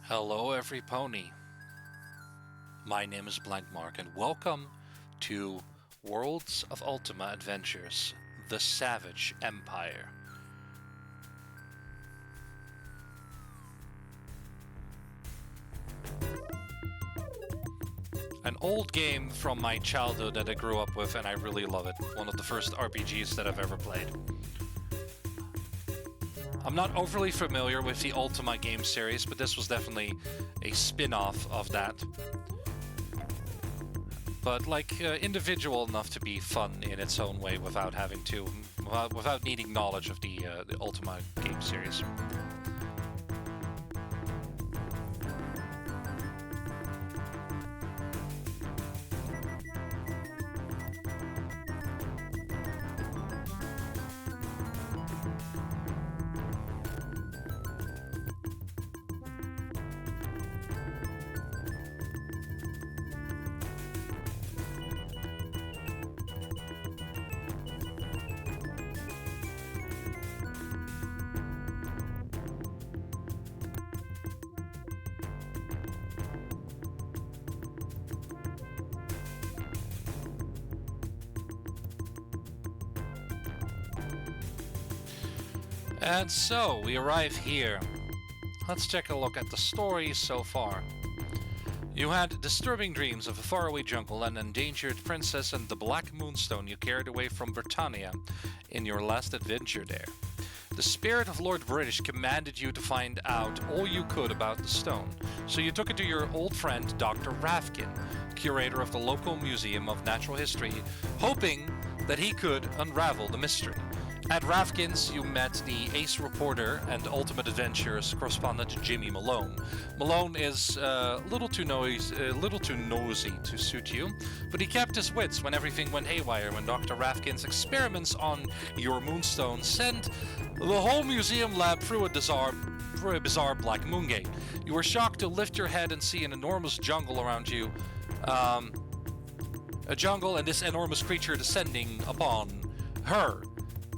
Hello, every pony. My name is Blancmark, and welcome to Worlds of Ultima Adventures: The Savage Empire. An old game from my childhood that I grew up with, and I really love it. One of the first RPGs that I've ever played. I'm not overly familiar with the Ultima game series, but this was definitely a spin-off of that. But individual enough to be fun in its own way without having to, without needing knowledge of the Ultima game series. And so, we arrive here. Let's take a look at the story so far. You had disturbing dreams of a faraway jungle, an endangered princess, and the Black Moonstone you carried away from Britannia in your last adventure there. The spirit of Lord British commanded you to find out all you could about the stone, so you took it to your old friend Dr. Rafkin, curator of the local Museum of Natural History, hoping that he could unravel the mystery. At Rafkin's, you met the ace reporter and Ultimate Adventures correspondent Jimmy Malone. Malone is a little too nosy to suit you, but he kept his wits when everything went haywire when Dr. Rafkin's experiments on your moonstone sent the whole museum lab through a bizarre black moon gate. You were shocked to lift your head and see an enormous jungle around you. A jungle and this enormous creature descending upon her.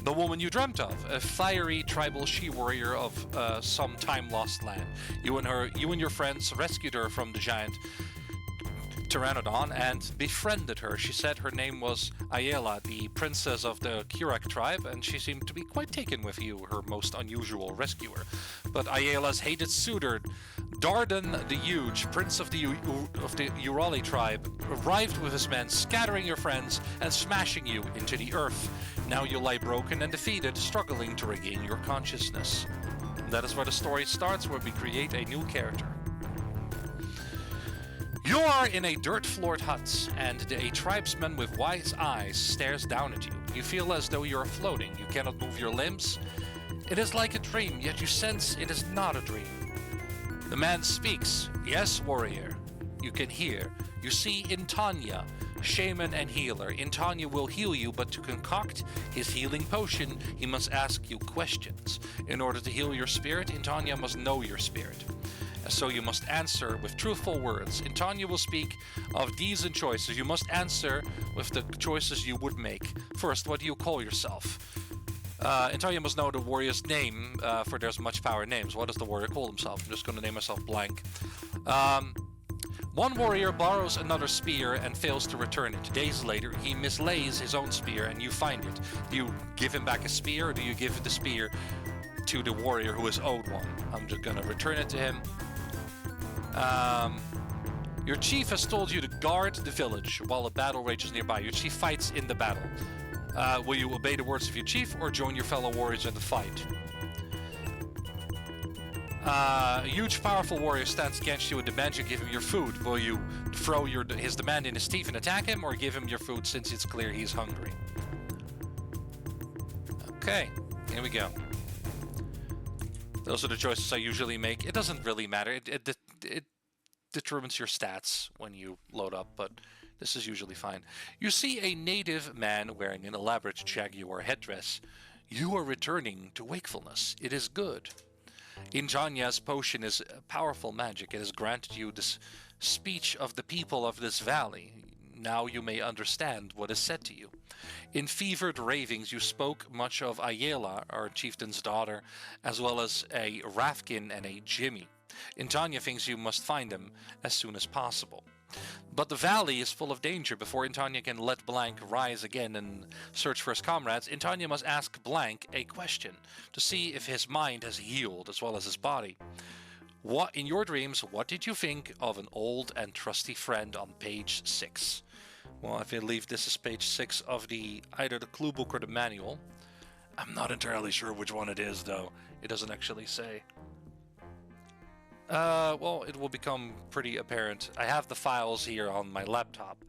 The woman you dreamt of, a fiery tribal she-warrior of some time-lost land. You and your friends rescued her from the giant Pteranodon and befriended her. She said her name was Ayala, the princess of the Kurak tribe, and she seemed to be quite taken with you, her most unusual rescuer. But Ayala's hated suitor, Dardan the Huge, prince of the Urali tribe, arrived with his men, scattering your friends and smashing you into the earth. Now you lie broken and defeated, struggling to regain your consciousness. That is where the story starts, where we create a new character. You are in a dirt-floored hut, and a tribesman with wise eyes stares down at you. You feel as though you are floating. You cannot move your limbs. It is like a dream, yet you sense it is not a dream. The man speaks. Yes, warrior. You can hear. You see Intanya, shaman and healer. Intanya will heal you, but to concoct his healing potion, he must ask you questions. In order to heal your spirit, Intanya must know your spirit. So you must answer with truthful words. Intanya will speak of deeds and choices. You must answer with the choices you would make. First, what do you call yourself? Intanya must know the warrior's name, for there's much power in names. What does the warrior call himself? I'm just going to name myself Blank. One warrior borrows another spear and fails to return it. Days later, he mislays his own spear and you find it. Do you give him back a spear, or do you give the spear to the warrior who is owed one? I'm just going to return it to him. Your chief has told you to guard the village while a battle rages nearby. Your chief fights in the battle. Will you obey the words of your chief or join your fellow warriors in the fight? A huge, powerful warrior stands against you and demands you give him your food. Will you throw his demand in his teeth and attack him, or give him your food since it's clear he's hungry? Okay, here we go. Those are the choices I usually make. It doesn't really matter. It determines your stats when you load up, but this is usually fine. You see a native man wearing an elaborate jaguar headdress. You are returning to wakefulness. It is good. Injanya's potion is powerful magic. It has granted you this speech of the people of this valley. Now you may understand what is said to you. In fevered ravings you spoke much of Ayala, our chieftain's daughter, as well as a Rafkin and a Jimmy. Intanya thinks you must find him as soon as possible. But the valley is full of danger. Before Intanya can let Blank rise again and search for his comrades, Intanya must ask Blank a question to see if his mind has healed as well as his body. What, in your dreams, what did you think of an old and trusty friend on page 6? Well, I believe this is page 6 of either the clue book or the manual. I'm not entirely sure which one it is, though. It doesn't actually say. Well, it will become pretty apparent. I have the files here on my laptop,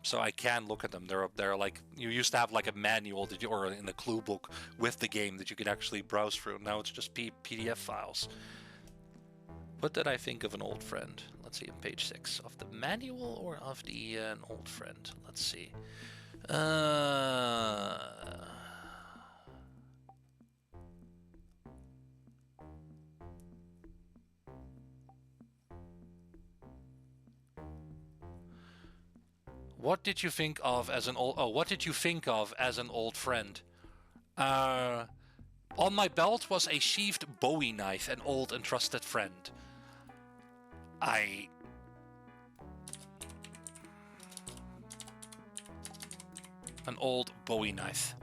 so I can look at them. They're like, you used to have like a manual or in the clue book with the game that you could actually browse through. Now it's just PDF files. What did I think of an old friend? Let's see, on page 6 of the manual or of the an old friend. Let's see. What did you think of as an old? Oh, what did you think of as an old friend? On my belt was a sheathed Bowie knife, an old and trusted friend. An old Bowie knife.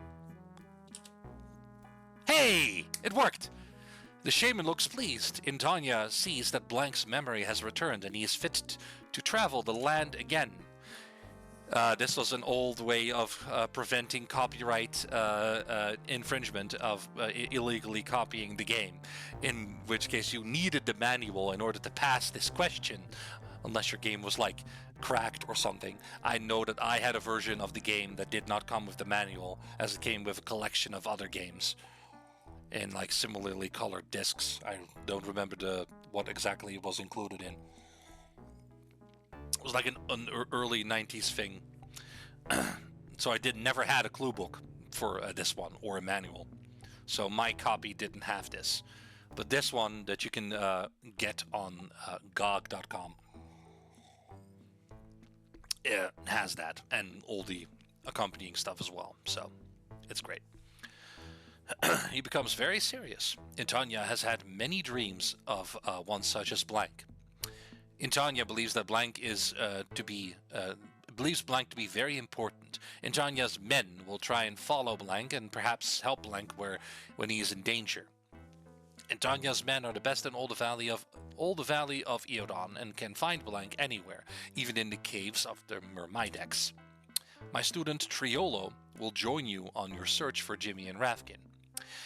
Hey! It worked! The shaman looks pleased. Intanya sees that Blank's memory has returned and he is fit to travel the land again. This was an old way of preventing copyright infringement of illegally copying the game, in which case you needed the manual in order to pass this question, unless your game was like cracked or something. I know that I had a version of the game that did not come with the manual, as it came with a collection of other games in like similarly colored discs. I don't remember what exactly it was included in. It was like an early 90s thing. So I never had a clue book for this one or a manual. So my copy didn't have this. But this one that you can get on GOG.com has that and all the accompanying stuff as well. So it's great. He becomes very serious. Intanya has had many dreams of one such as Blank. Intanya believes that Blank believes Blank to be very important. Intanya's men will try and follow Blank and perhaps help Blank when he is in danger. Intanya's men are the best in all the valley of Eodon and can find Blank anywhere, even in the caves of the Myrmidex. My student Triolo will join you on your search for Jimmy and Ravkin.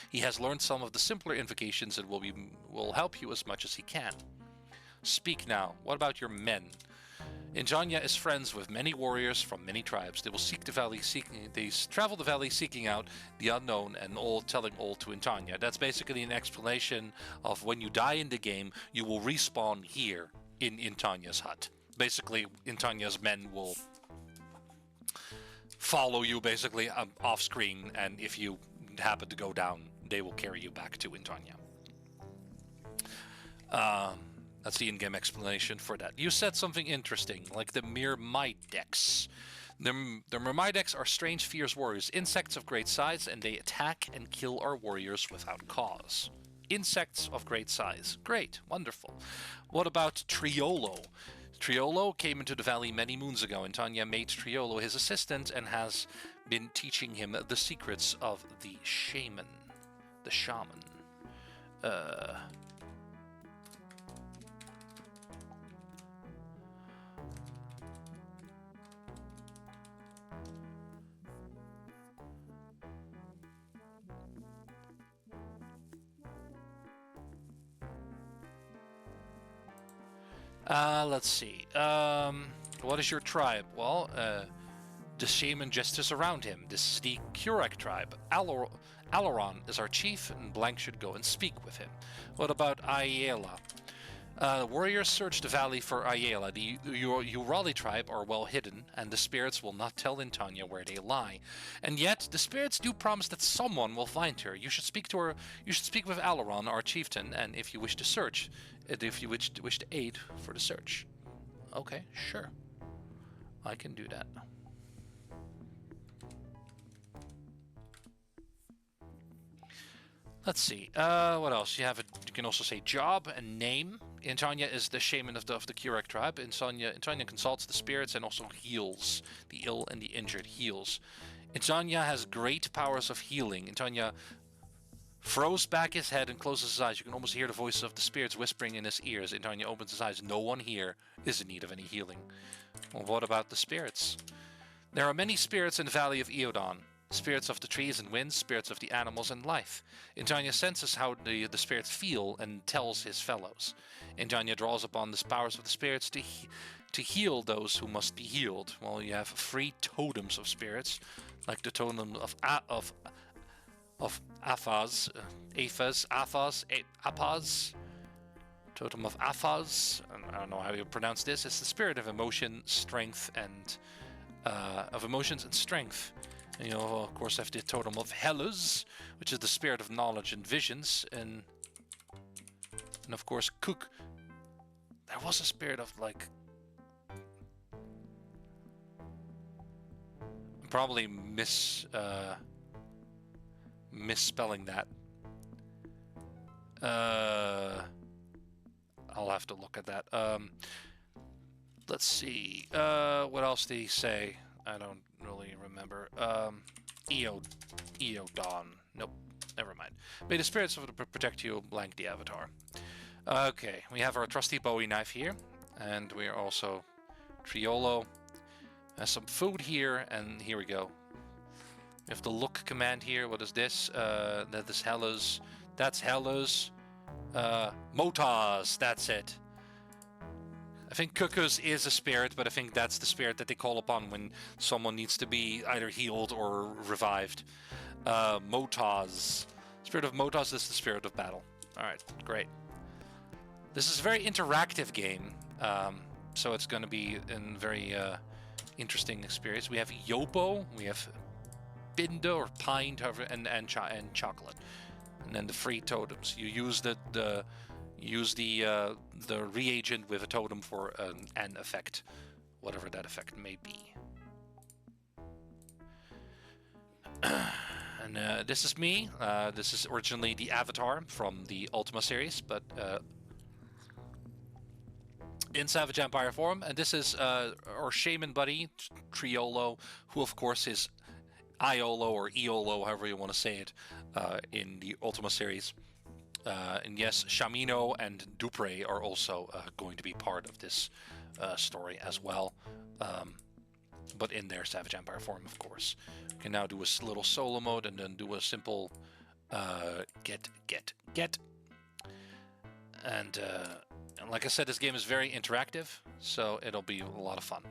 He has learned some of the simpler invocations and will help you as much as he can. Speak now. What about your men? Intanya is friends with many warriors from many tribes. They will travel the valley seeking out the unknown and telling all to Intanya. That's basically an explanation of when you die in the game, you will respawn here in Intanya's hut. Basically, Intanya's men will follow you basically off screen, and if you happen to go down, they will carry you back to Intanya. That's the in-game explanation for that. You said something interesting, like the Myrmidex. The Myrmidex are strange, fierce warriors, insects of great size, and they attack and kill our warriors without cause. Insects of great size. Great, wonderful. What about Triolo? Triolo came into the valley many moons ago, and Tanya made Triolo his assistant and has been teaching him the secrets of the shaman. The shaman. Let's see. What is your tribe? Well, the shaman just is around him. This is the Kurek tribe. Alaron is our chief, and Blank should go and speak with him. What about Ayala? Warriors search the valley for Ayala. The Urali tribe are well hidden, and the spirits will not tell Intanya where they lie. And yet, the spirits do promise that someone will find her. You should speak to her. You should speak with Alaron, our chieftain, and if you wish to search, if you wish to aid for the search. Okay, sure. I can do that. Let's see. What else? You can also say job and name. Intanya is the shaman of the Kurek tribe. Intanya consults the spirits and also heals the ill and the injured. Heals. Intanya has great powers of healing. Intanya throws back his head and closes his eyes. You can almost hear the voices of the spirits whispering in his ears. Intanya opens his eyes. No one here is in need of any healing. Well, what about the spirits? There are many spirits in the Valley of Eodon. Spirits of the trees and winds, spirits of the animals and life. Intanya senses how the spirits feel and tells his fellows. Intanya draws upon the powers of the spirits to heal those who must be healed. Well, you have 3 totems of spirits, like the totem of Afaz, Apaz, totem of Afaz. I don't know how you pronounce this. It's the spirit of emotion, strength, and emotions and strength. And you of course have the totem of Hellas, which is the spirit of knowledge and visions, and of course Cook. There was a spirit of like, I'm probably misspelling that. I'll have to look at that. Let's see. What else did he say? I don't really remember. Eodon. Nope. Never mind. May the spirits of the protect you, blank the avatar. Okay, we have our trusty Bowie knife here, and we are also Triolo. Has some food here, and here we go. We have the look command here. What is this? That is Hellas. That's Hellas. Motas. That's it. I think Cuckoos is a spirit, but I think that's the spirit that they call upon when someone needs to be either healed or revived. Motas. Spirit of Motas is the spirit of battle. Alright, great. This is a very interactive game, so it's going to be a very interesting experience. We have Yopo, we have Binda or Pint, and chocolate. And then the 3 totems. You use the reagent with a totem for an effect, whatever that effect may be. And this is me. This is originally the avatar from the Ultima series, but in Savage Empire form. And this is our shaman buddy, Triolo, who of course is Iolo or Eolo, however you want to say it, in the Ultima series. And yes, Shamino and Dupre are also going to be part of this story as well, but in their Savage Empire form, of course. We can now do a little solo mode and then do a simple get. And like I said, this game is very interactive, so it'll be a lot of fun.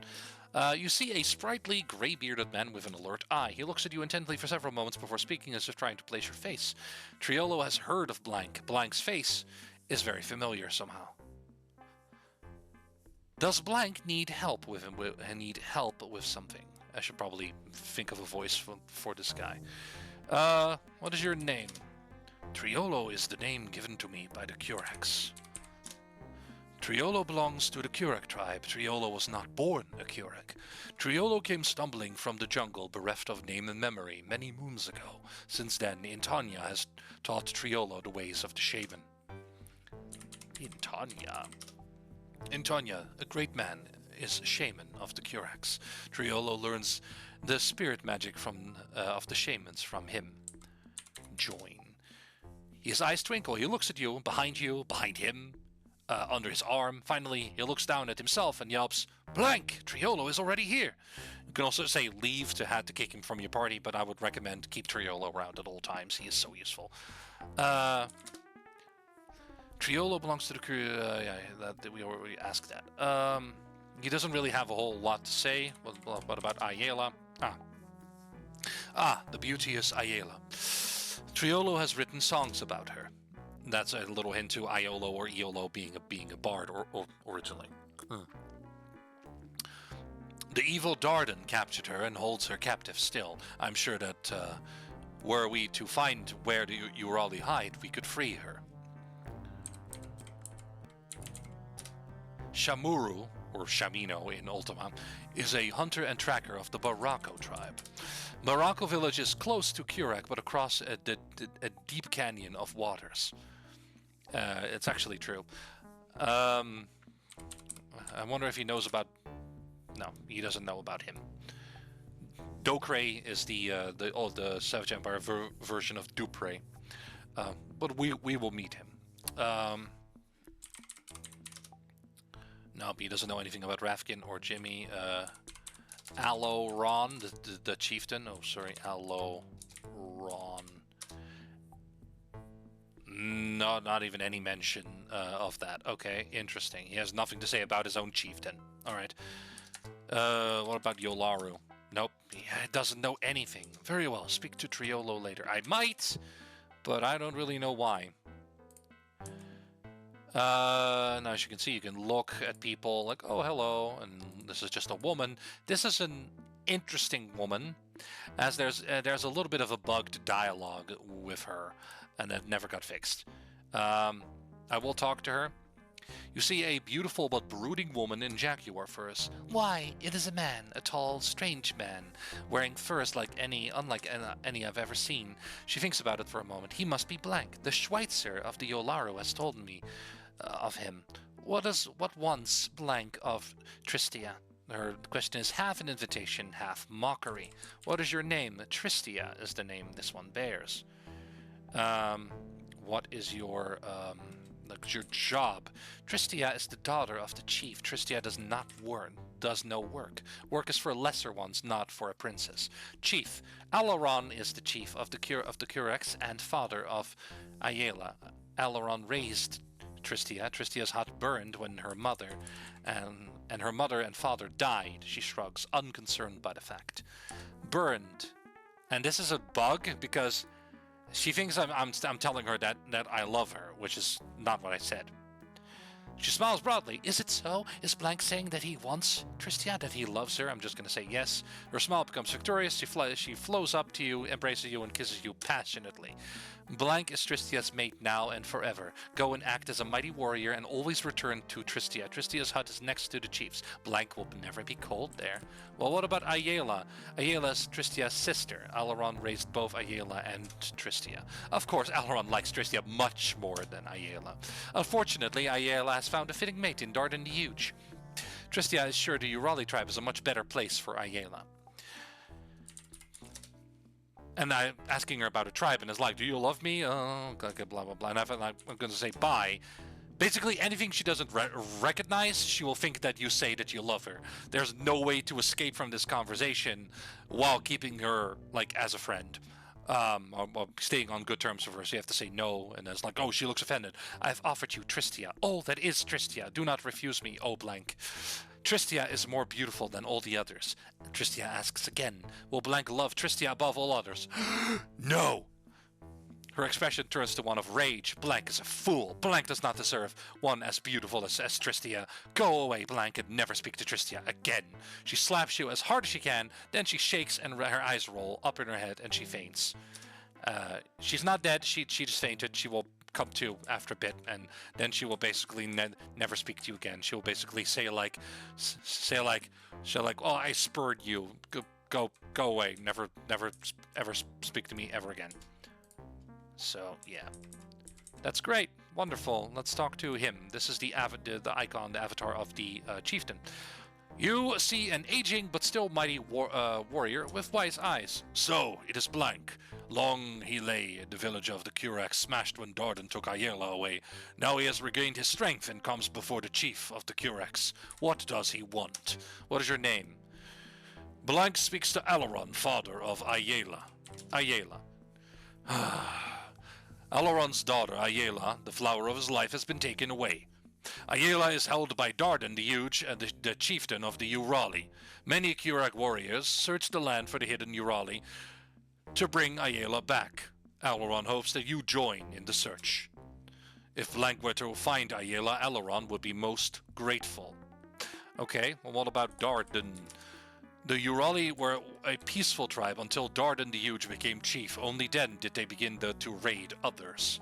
You see a sprightly, grey-bearded man with an alert eye. He looks at you intently for several moments before speaking, as if trying to place your face. Triolo has heard of Blank. Blank's face is very familiar somehow. Does Blank need help with him? Need help with something? I should probably think of a voice for this guy. What is your name? Triolo is the name given to me by the Kureks. Triolo belongs to the Kurek tribe. Triolo was not born a Kurek. Triolo came stumbling from the jungle, bereft of name and memory, many moons ago. Since then, Intanya has taught Triolo the ways of the shaman. Intanya, a great man, is shaman of the Kureks. Triolo learns the spirit magic of the shamans from him. Join. His eyes twinkle. He looks at you, behind him. Under his arm. Finally, he looks down at himself and yelps, "Blank! Triolo is already here!" You can also say leave to have to kick him from your party, but I would recommend keep Triolo around at all times. He is so useful. Triolo belongs to the crew. We already asked that. He doesn't really have a whole lot to say. What about Ayala? The beauteous Ayala. Triolo has written songs about her. That's a little hint to Iolo or Eolo being a bard originally. The evil Dardan captured her and holds her captive still. I'm sure that were we to find where the Urali hide, we could free her. Shamuru or Shamino in Ultima, is a hunter and tracker of the Barako tribe. Barako village is close to Curach, but across a deep canyon of waters. It's actually true. I wonder if he knows about... No, he doesn't know about him. Dokray is the Savage Empire version of Dupre. But we will meet him. Nope, he doesn't know anything about Rafkin or Jimmy. Aloron, the chieftain. Oh, sorry, Aloron. No, not even any mention of that. Okay, interesting. He has nothing to say about his own chieftain. Alright. What about Yolaru? Nope, he doesn't know anything. Very well, speak to Triolo later. I might, but I don't really know why. Now as you can see, you can look at people like, oh, hello, and this is just a woman. This is an interesting woman, as there's a little bit of a bugged dialogue with her, and that never got fixed. I will talk to her. You see a beautiful but brooding woman in jaguar furs. Why, it is a man, a tall, strange man, wearing furs unlike any I've ever seen. She thinks about it for a moment. He must be Blank. The Schweitzer of the Yolaru has told me of him. What wants Blank of Tristia? Her question is half an invitation, half mockery. What is your name? Tristia is the name this one bears. What is your job? Tristia is the daughter of the chief. Tristia does no work. Work is for lesser ones, not for a princess. Chief. Alaron is the chief of the Curachs and father of Ayala. Alaron raised Tristia. Tristia's hut burned when her mother and her mother and father died. She shrugs, unconcerned by the fact. Burned. And this is a bug because she thinks I'm telling her that I love her, which is not what I said. She smiles broadly. Is it so? Is Blank saying that he wants Tristia, that he loves her? I'm just going to say yes. Her smile becomes victorious. She flows up to you, embraces you, and kisses you passionately. Blank is Tristia's mate now and forever. Go and act as a mighty warrior and always return to Tristia. Tristia's hut is next to the chief's. Blank will never be cold there. Well, what about Ayala? Ayala is Tristia's sister. Alaron raised both Ayala and Tristia. Of course, Alaron likes Tristia much more than Ayala. Unfortunately, Ayala has found a fitting mate in Dardan the Huge. Tristia is sure the Urali tribe is a much better place for Ayala. And I'm asking her about a tribe, and it's like, do you love me? Oh, okay, blah, blah, blah. And I'm going to say bye. Basically, anything she doesn't recognize, she will think that you say that you love her. There's no way to escape from this conversation while keeping her, like, as a friend. Or staying on good terms with her, so you have to say no, and it's like, oh, she looks offended. I've offered you Tristia. Oh, that is Tristia. Do not refuse me, oh Blank. Tristia is more beautiful than all the others. Tristia asks again, will Blank love Tristia above all others? No! Her expression turns to one of rage. Blank is a fool. Blank does not deserve one as beautiful as Tristia. Go away, Blank, and never speak to Tristia again. She slaps you as hard as she can, then she shakes and her eyes roll up in her head and she faints. She's not dead, she just fainted. She will come to after a bit, and then she will basically never speak to you again. She will basically say like, oh, I spurred you. Go away. Never ever speak to me ever again. So, yeah. That's great. Wonderful. Let's talk to him. This is the icon, the avatar of the chieftain. You see an aging but still mighty warrior with wise eyes. So, it is Blank. Long he lay in the village of the Curachs, smashed when Dardan took Ayala away. Now he has regained his strength and comes before the chief of the Curachs. What does he want? What is your name? Blank speaks to Alaron, father of Ayala. Ayala. Alaron's daughter, Ayala, the flower of his life, has been taken away. Ayala is held by Dardan the Huge, the chieftain of the Urali. Many Curach warriors search the land for the hidden Urali to bring Ayala back. Alaron hopes that you join in the search. If Blank were to find Ayala, Alaron would be most grateful. Okay, well, what about Dardan? The Urali were a peaceful tribe until Dardan the Huge became chief. Only then did they begin to raid others.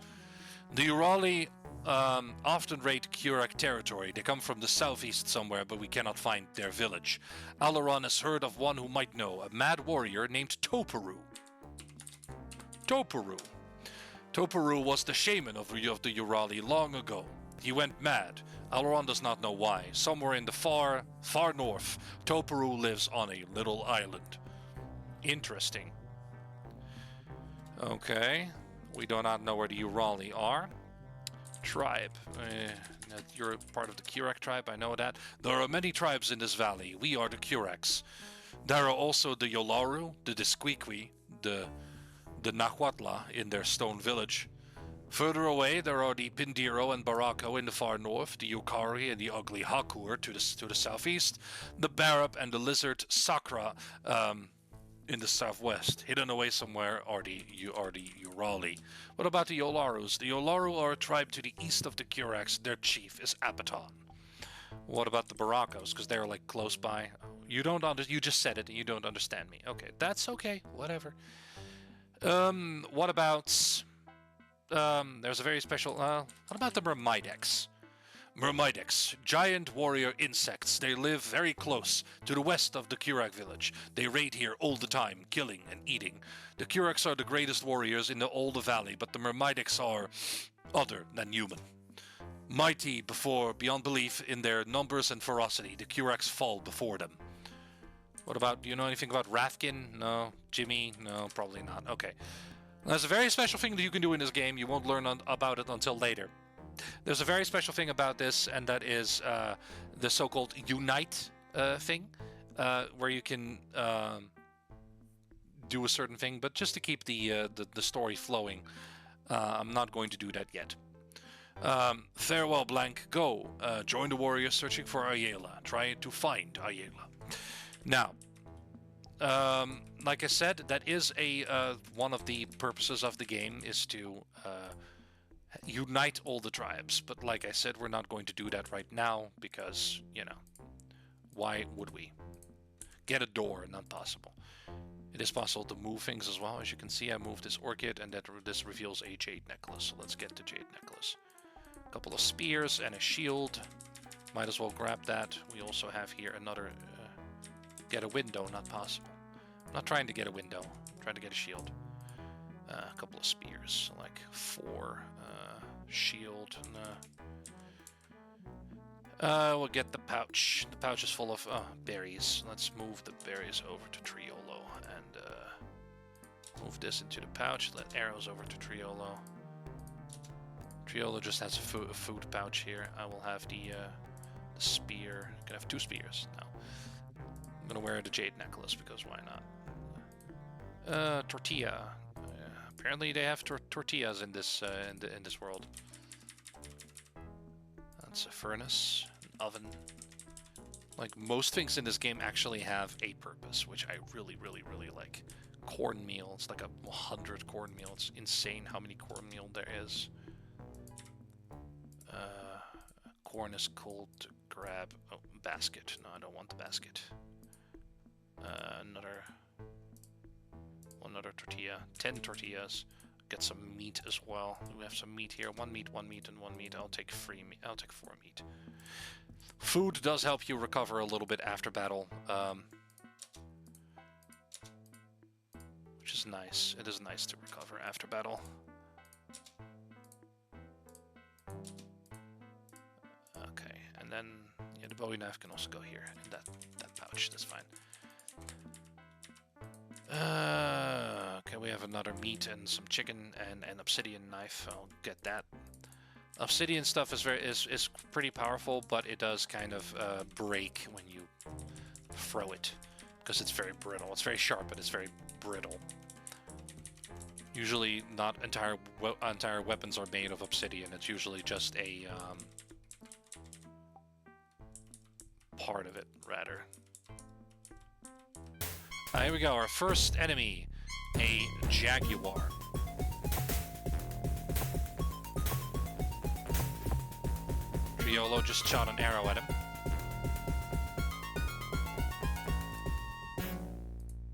The Urali often raid Kurak territory. They come from the southeast somewhere, but we cannot find their village. Alaron has heard of one who might know, a mad warrior named Toparu. Toparu was the shaman of the Urali long ago. He went mad. Alaron does not know why. Somewhere in the far, far north, Toparu lives on a little island. Interesting. Okay. We do not know where the Urali are. Tribe. You're part of the Kurak tribe, I know that. There are many tribes in this valley. We are the Kuraks. There are also the Yolaru, the Desquiqui, the Nahuatla in their stone village. Further away, there are the Pindiro and Barako in the far north, the Yukari and the ugly Hakur to the southeast, the Barab and the lizard Sakra in the southwest. Hidden away somewhere are the Urali. What about the Yolarus? The Yolaru are a tribe to the east of the Kuraks. Their chief is Apaton. What about the Barakos? Because they're like close by. You just said it and you don't understand me. Okay, that's okay. Whatever. What about... there's a very special... what about the Myrmidex? Myrmidex, giant warrior insects. They live very close to the west of the Kurak village. They raid here all the time, killing and eating. The Kuraks are the greatest warriors in all the valley, but the Myrmidex are other than human. Mighty beyond belief in their numbers and ferocity, the Kuraks fall before them. What about, do you know anything about Rafkin? No. Jimmy? No, probably not. Okay. There's a very special thing that you can do in this game. You won't learn about it until later. There's a very special thing about this, and that is the so-called Unite thing, where you can do a certain thing, but just to keep the story flowing, I'm not going to do that yet. Farewell, Blank. Go. Join the warriors searching for Ayala. Try to find Ayala. Now, like I said, that is one of the purposes of the game is to unite all the tribes. But like I said, we're not going to do that right now because, you know, why would we? Get a door, not possible. It is possible to move things as well. As you can see, I moved this orchid and this reveals a jade necklace. So let's get the jade necklace. A couple of spears and a shield. Might as well grab that. We also have here another... get a window, not possible. I'm not trying to get a window. I'm trying to get a shield. A couple of spears, like 4. Shield. We'll get the pouch. The pouch is full of berries. Let's move the berries over to Triolo and move this into the pouch. Let arrows over to Triolo. Triolo just has a food pouch here. I will have the spear. I can have 2 spears now. I'm gonna wear the jade necklace because why not? Tortilla. Apparently they have tortillas in this in this world. That's a furnace, an oven. Like most things in this game actually have a purpose, which I really, really, really like. Cornmeal. It's like 100 cornmeal. It's insane how many cornmeal there is. Corn is cold to grab. Oh, basket. No, I don't want the basket. Another tortilla. 10 tortillas. Get some meat as well. We have some meat here. 1 meat, 1 meat, and 1 meat. I'll take 4 meat. Food does help you recover a little bit after battle, which is nice. It is nice to recover after battle. Okay, and then yeah, the bowie knife can also go here in that pouch. That's fine. Okay, we have another meat and some chicken and an obsidian knife. I'll get that. Obsidian stuff is pretty powerful, but it does kind of break when you throw it because it's very brittle. It's very sharp, but it's very brittle. Usually, not entire weapons are made of obsidian. It's usually just a part of it, rather. Here we go, our first enemy, a jaguar. Triolo just shot an arrow at him.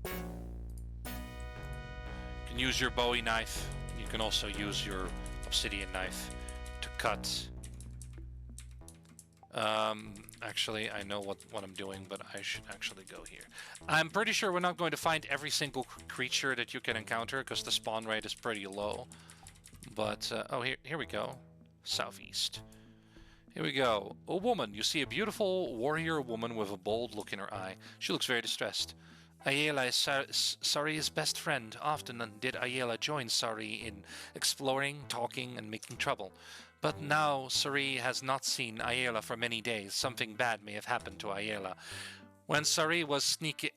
You can use your bowie knife. You can also use your obsidian knife to cut. Actually, I know what I'm doing, but I should actually go here. I'm pretty sure we're not going to find every single creature that you can encounter, because the spawn rate is pretty low. But, oh, here we go. Southeast. Here we go. A woman. You see a beautiful warrior woman with a bold look in her eye. She looks very distressed. Ayala is Sari's best friend. Often did Ayala join Sari in exploring, talking, and making trouble. But now Sari has not seen Ayala for many days. Something bad may have happened to Ayala. When Sari was sneaking...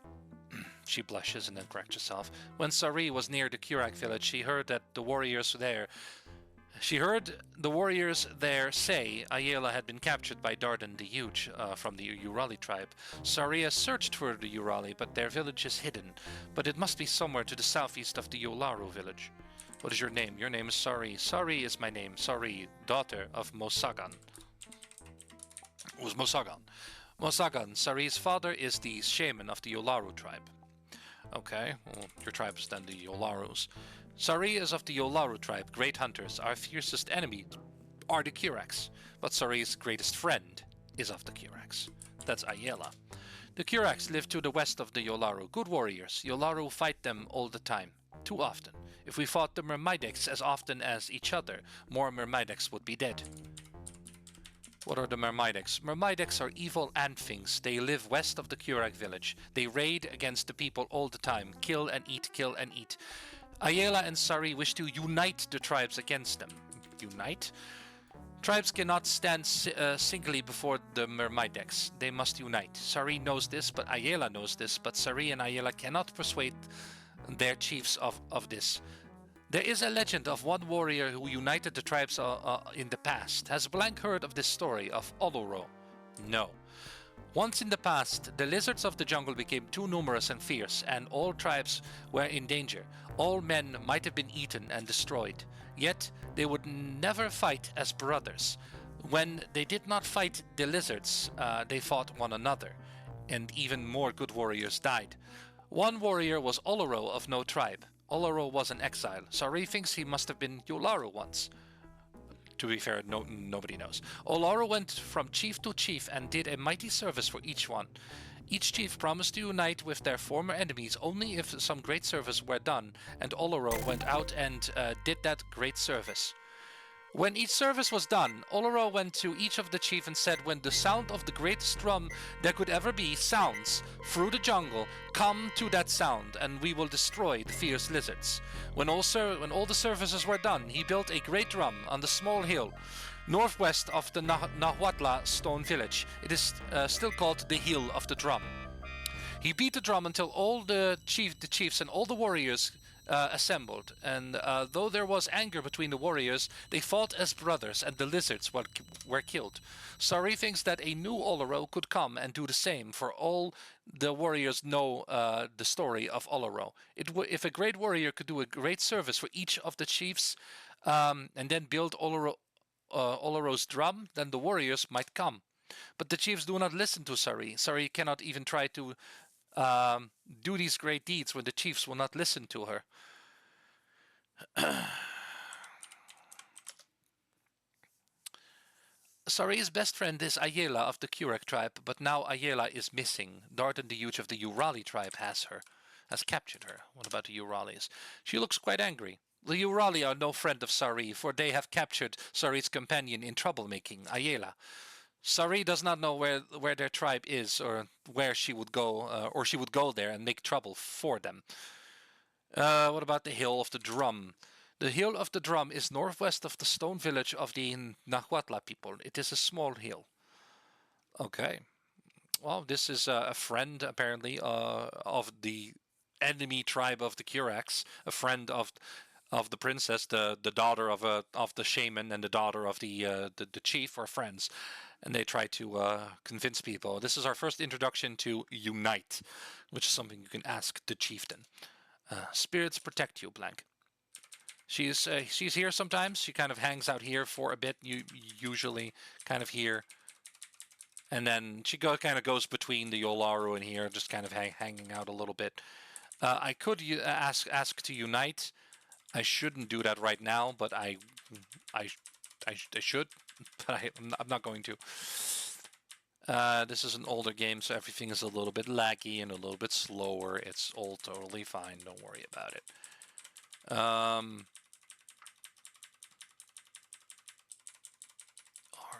She blushes and then corrects herself. When Sari was near the Kurak village, she heard the warriors there say Ayala had been captured by Dardan the Huge from the Urali tribe. Sari has searched for the Urali, but their village is hidden. But it must be somewhere to the southeast of the Yolaru village. What is your name? Your name is Sari. Sari is my name. Sari, daughter of Mosagan. Who's Mosagan? Mosagan, Sari's father, is the shaman of the Yolaru tribe. Okay, well, your tribe is then the Yolarus. Sari is of the Yolaru tribe, great hunters. Our fiercest enemy are the Kuraks, but Sari's greatest friend is of the Kuraks. That's Ayala. The Kuraks live to the west of the Yolaru, good warriors. Yolaru fight them all the time, too often. If we fought the Myrmideks as often as each other, more Myrmideks would be dead. What are the Myrmideks? Myrmideks are evil ant things. They live west of the Kurak village. They raid against the people all the time. Kill and eat, kill and eat. Ayala and Sari wish to unite the tribes against them. Unite? Tribes cannot stand singly before the Myrmideks. They must unite. Sari knows this, but Ayala knows this, but Sari and Ayala cannot persuade their chiefs of this. There is a legend of one warrior who united the tribes in the past. Has Blank heard of this story of Oloro? No. Once in the past, the lizards of the jungle became too numerous and fierce, and all tribes were in danger. All men might have been eaten and destroyed. Yet, they would never fight as brothers. When they did not fight the lizards, they fought one another, and even more good warriors died. One warrior was Oloro of no tribe. Oloro was an exile. Sari thinks he must have been Yolaru once. To be fair, nobody knows. Oloro went from chief to chief and did a mighty service for each one. Each chief promised to unite with their former enemies only if some great service were done, and Oloro went out and did that great service. When each service was done, Oloro went to each of the chief and said, when the sound of the greatest drum there could ever be sounds through the jungle, come to that sound, and we will destroy the fierce lizards. When all the services were done, he built a great drum on the small hill northwest of the Nahuatl stone village. It is still called the Hill of the Drum. He beat the drum until all the chiefs and all the warriors assembled, and though there was anger between the warriors, they fought as brothers, and the lizards were killed. Sari thinks that a new Oloro could come and do the same, for all the warriors know the story of Oloro. If a great warrior could do a great service for each of the chiefs, and then build Oloro's drum, then the warriors might come. But the chiefs do not listen to Sari. Sari cannot even try to do these great deeds when the chiefs will not listen to her. Sari's best friend is Ayala of the Kurak tribe, but now Ayala is missing. Dardan the Huge of the Urali tribe has captured her. What about the Uralis? She looks quite angry. The Urali are no friend of Sari, for they have captured Sari's companion in troublemaking, Ayala. Sari does not know where their tribe is, or where she would go, or she would go there and make trouble for them. What about the Hill of the Drum? The Hill of the Drum is northwest of the stone village of the Nahuatl people. It is a small hill. Okay. Well, this is a friend, apparently, of the enemy tribe of the Kuraks, a friend of the princess, the daughter of the shaman, and the daughter of the chief are friends, and they try to convince people. This is our first introduction to unite, which is something you can ask the chieftain. Spirits protect you, Blank. She's here sometimes. She kind of hangs out here for a bit. Usually kind of here, and then she kind of goes between the Yolaru and here, just kind of hanging out a little bit. I could ask to unite. I shouldn't do that right now, but I I should, but I'm not going to. This is an older game, so everything is a little bit laggy and a little bit slower. It's all totally fine. Don't worry about it. Are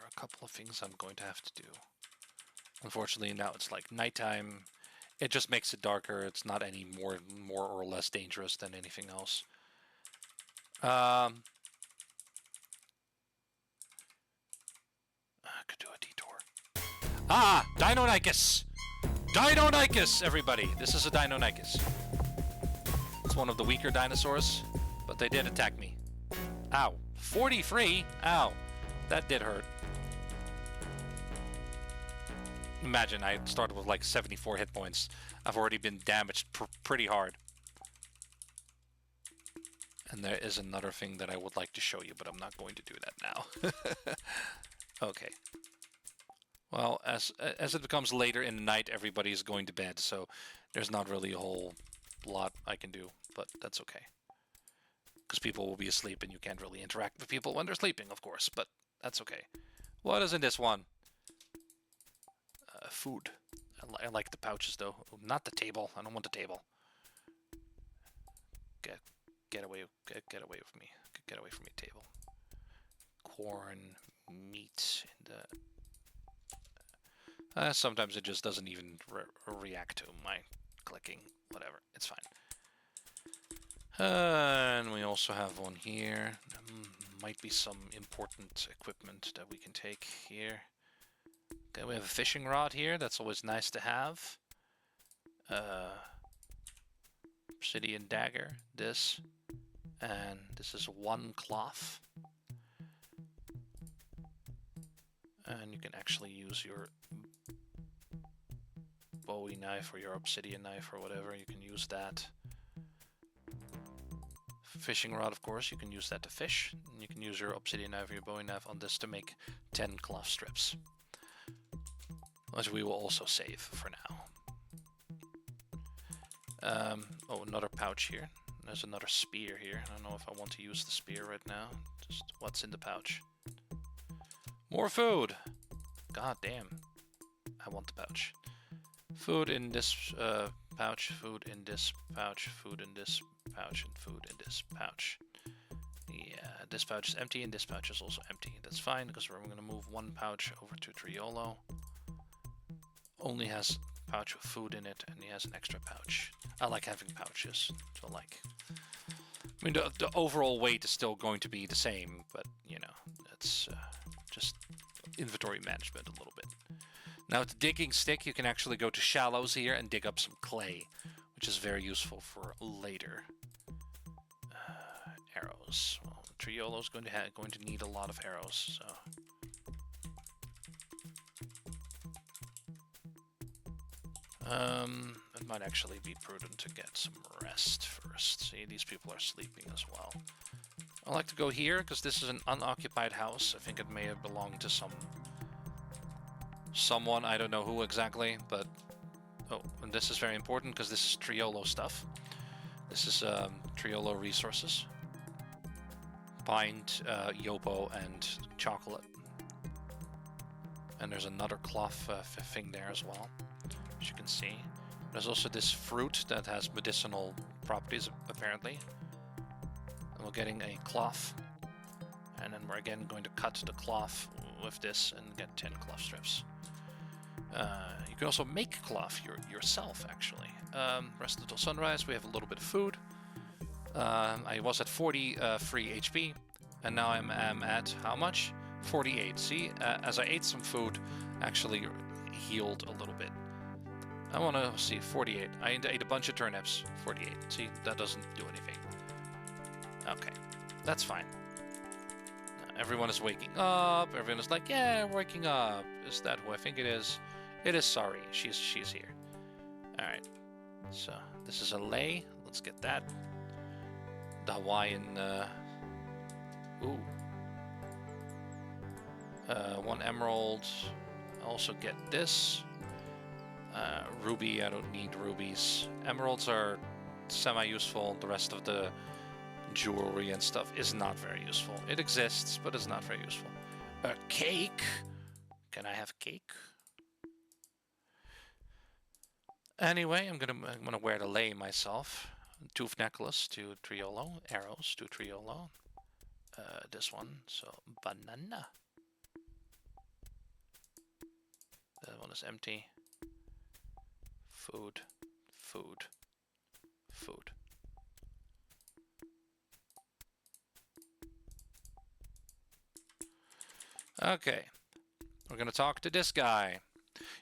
a couple of things I'm going to have to do. Unfortunately, now it's like nighttime. It just makes it darker. It's not any more or less dangerous than anything else. I could do a detour. Ah! Deinonychus! Deinonychus, everybody! This is a Deinonychus. It's one of the weaker dinosaurs, but they did attack me. Ow. 43? Ow. That did hurt. Imagine, I started with like 74 hit points. I've already been damaged pretty hard. And there is another thing that I would like to show you, but I'm not going to do that now. Okay. Well, as it becomes later in the night, everybody's going to bed, so there's not really a whole lot I can do, but that's okay. Because people will be asleep and you can't really interact with people when they're sleeping, of course, but that's okay. What is in this one? Food. I like the pouches, though. Not the table. I don't want the table. Get away with me. Get away from me, table. Corn, meat, and sometimes it just doesn't even react to my clicking. Whatever, it's fine. And we also have one here. Might be some important equipment that we can take here. Okay, we have a fishing rod here. That's always nice to have. Obsidian dagger. This. And this is one cloth. And you can actually use your Bowie knife or your obsidian knife or whatever. You can use that. Fishing rod, of course, you can use that to fish. And you can use your obsidian knife or your Bowie knife on this to make 10 cloth strips. Which we will also save for now. Oh, another pouch here. There's another spear here. I don't know if I want to use the spear right now. Just what's in the pouch. More food! God damn. I want the pouch. Food in this pouch, food in this pouch, food in this pouch, and food in this pouch. Yeah, this pouch is empty and this pouch is also empty. That's fine, because we're going to move one pouch over to Triolo. Only has a pouch with food in it, and he has an extra pouch. I like having pouches. So like, I mean, the overall weight is still going to be the same, but you know, it's just inventory management a little bit. Now with the digging stick, you can actually go to shallows here and dig up some clay, which is very useful for later. Arrows. Well, Triolo's going to need a lot of arrows, so. It might actually be prudent to get some rest first. See, these people are sleeping as well. I like to go here, because this is an unoccupied house. I think it may have belonged to someone, I don't know who exactly, but... Oh, and this is very important, because this is Triolo stuff. This is Triolo resources. Pint, yopo, and chocolate. And there's another cloth thing there as well, as you can see. There's also this fruit that has medicinal properties, apparently. And we're getting a cloth. And then we're again going to cut the cloth with this and get 10 cloth strips. You can also make cloth yourself, actually. Rest until sunrise. We have a little bit of food. I was at 40 free HP, and now I'm at how much? 48. See, as I ate some food, actually healed a little bit. I want to see 48. I ate a bunch of turnips. 48. See, that doesn't do anything. Okay, that's fine. Everyone is waking up. Everyone is like, yeah, we're waking up. Is that who I think it is? It is Sari. She's here. All right. So this is a lei. Let's get that. The Hawaiian. Ooh. 1 emerald. I also get this. Ruby. I don't need rubies. Emeralds are semi-useful. The rest of the jewelry and stuff is not very useful. It exists, but it's not very useful. A cake? Can I have cake? Anyway, I'm gonna wear the lei myself. Tooth necklace to Triolo. Arrows to Triolo. This one, so banana. That one is empty. Food, food, food. Okay, we're gonna talk to this guy.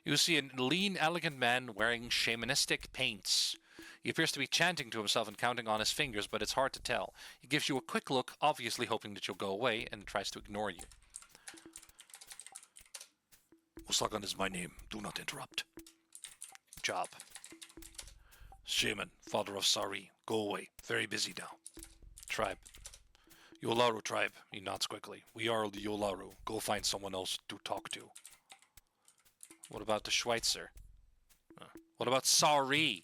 You see a lean, elegant man wearing shamanistic paints. He appears to be chanting to himself and counting on his fingers, but it's hard to tell. He gives you a quick look, obviously hoping that you'll go away, and tries to ignore you. Usagan is my name. Do not interrupt. Job. Shaman, father of Sari. Go away. Very busy now. Tribe. Yolaru tribe. He nods quickly. We are the Yolaru. Go find someone else to talk to. What about the Schweitzer? What about Sari?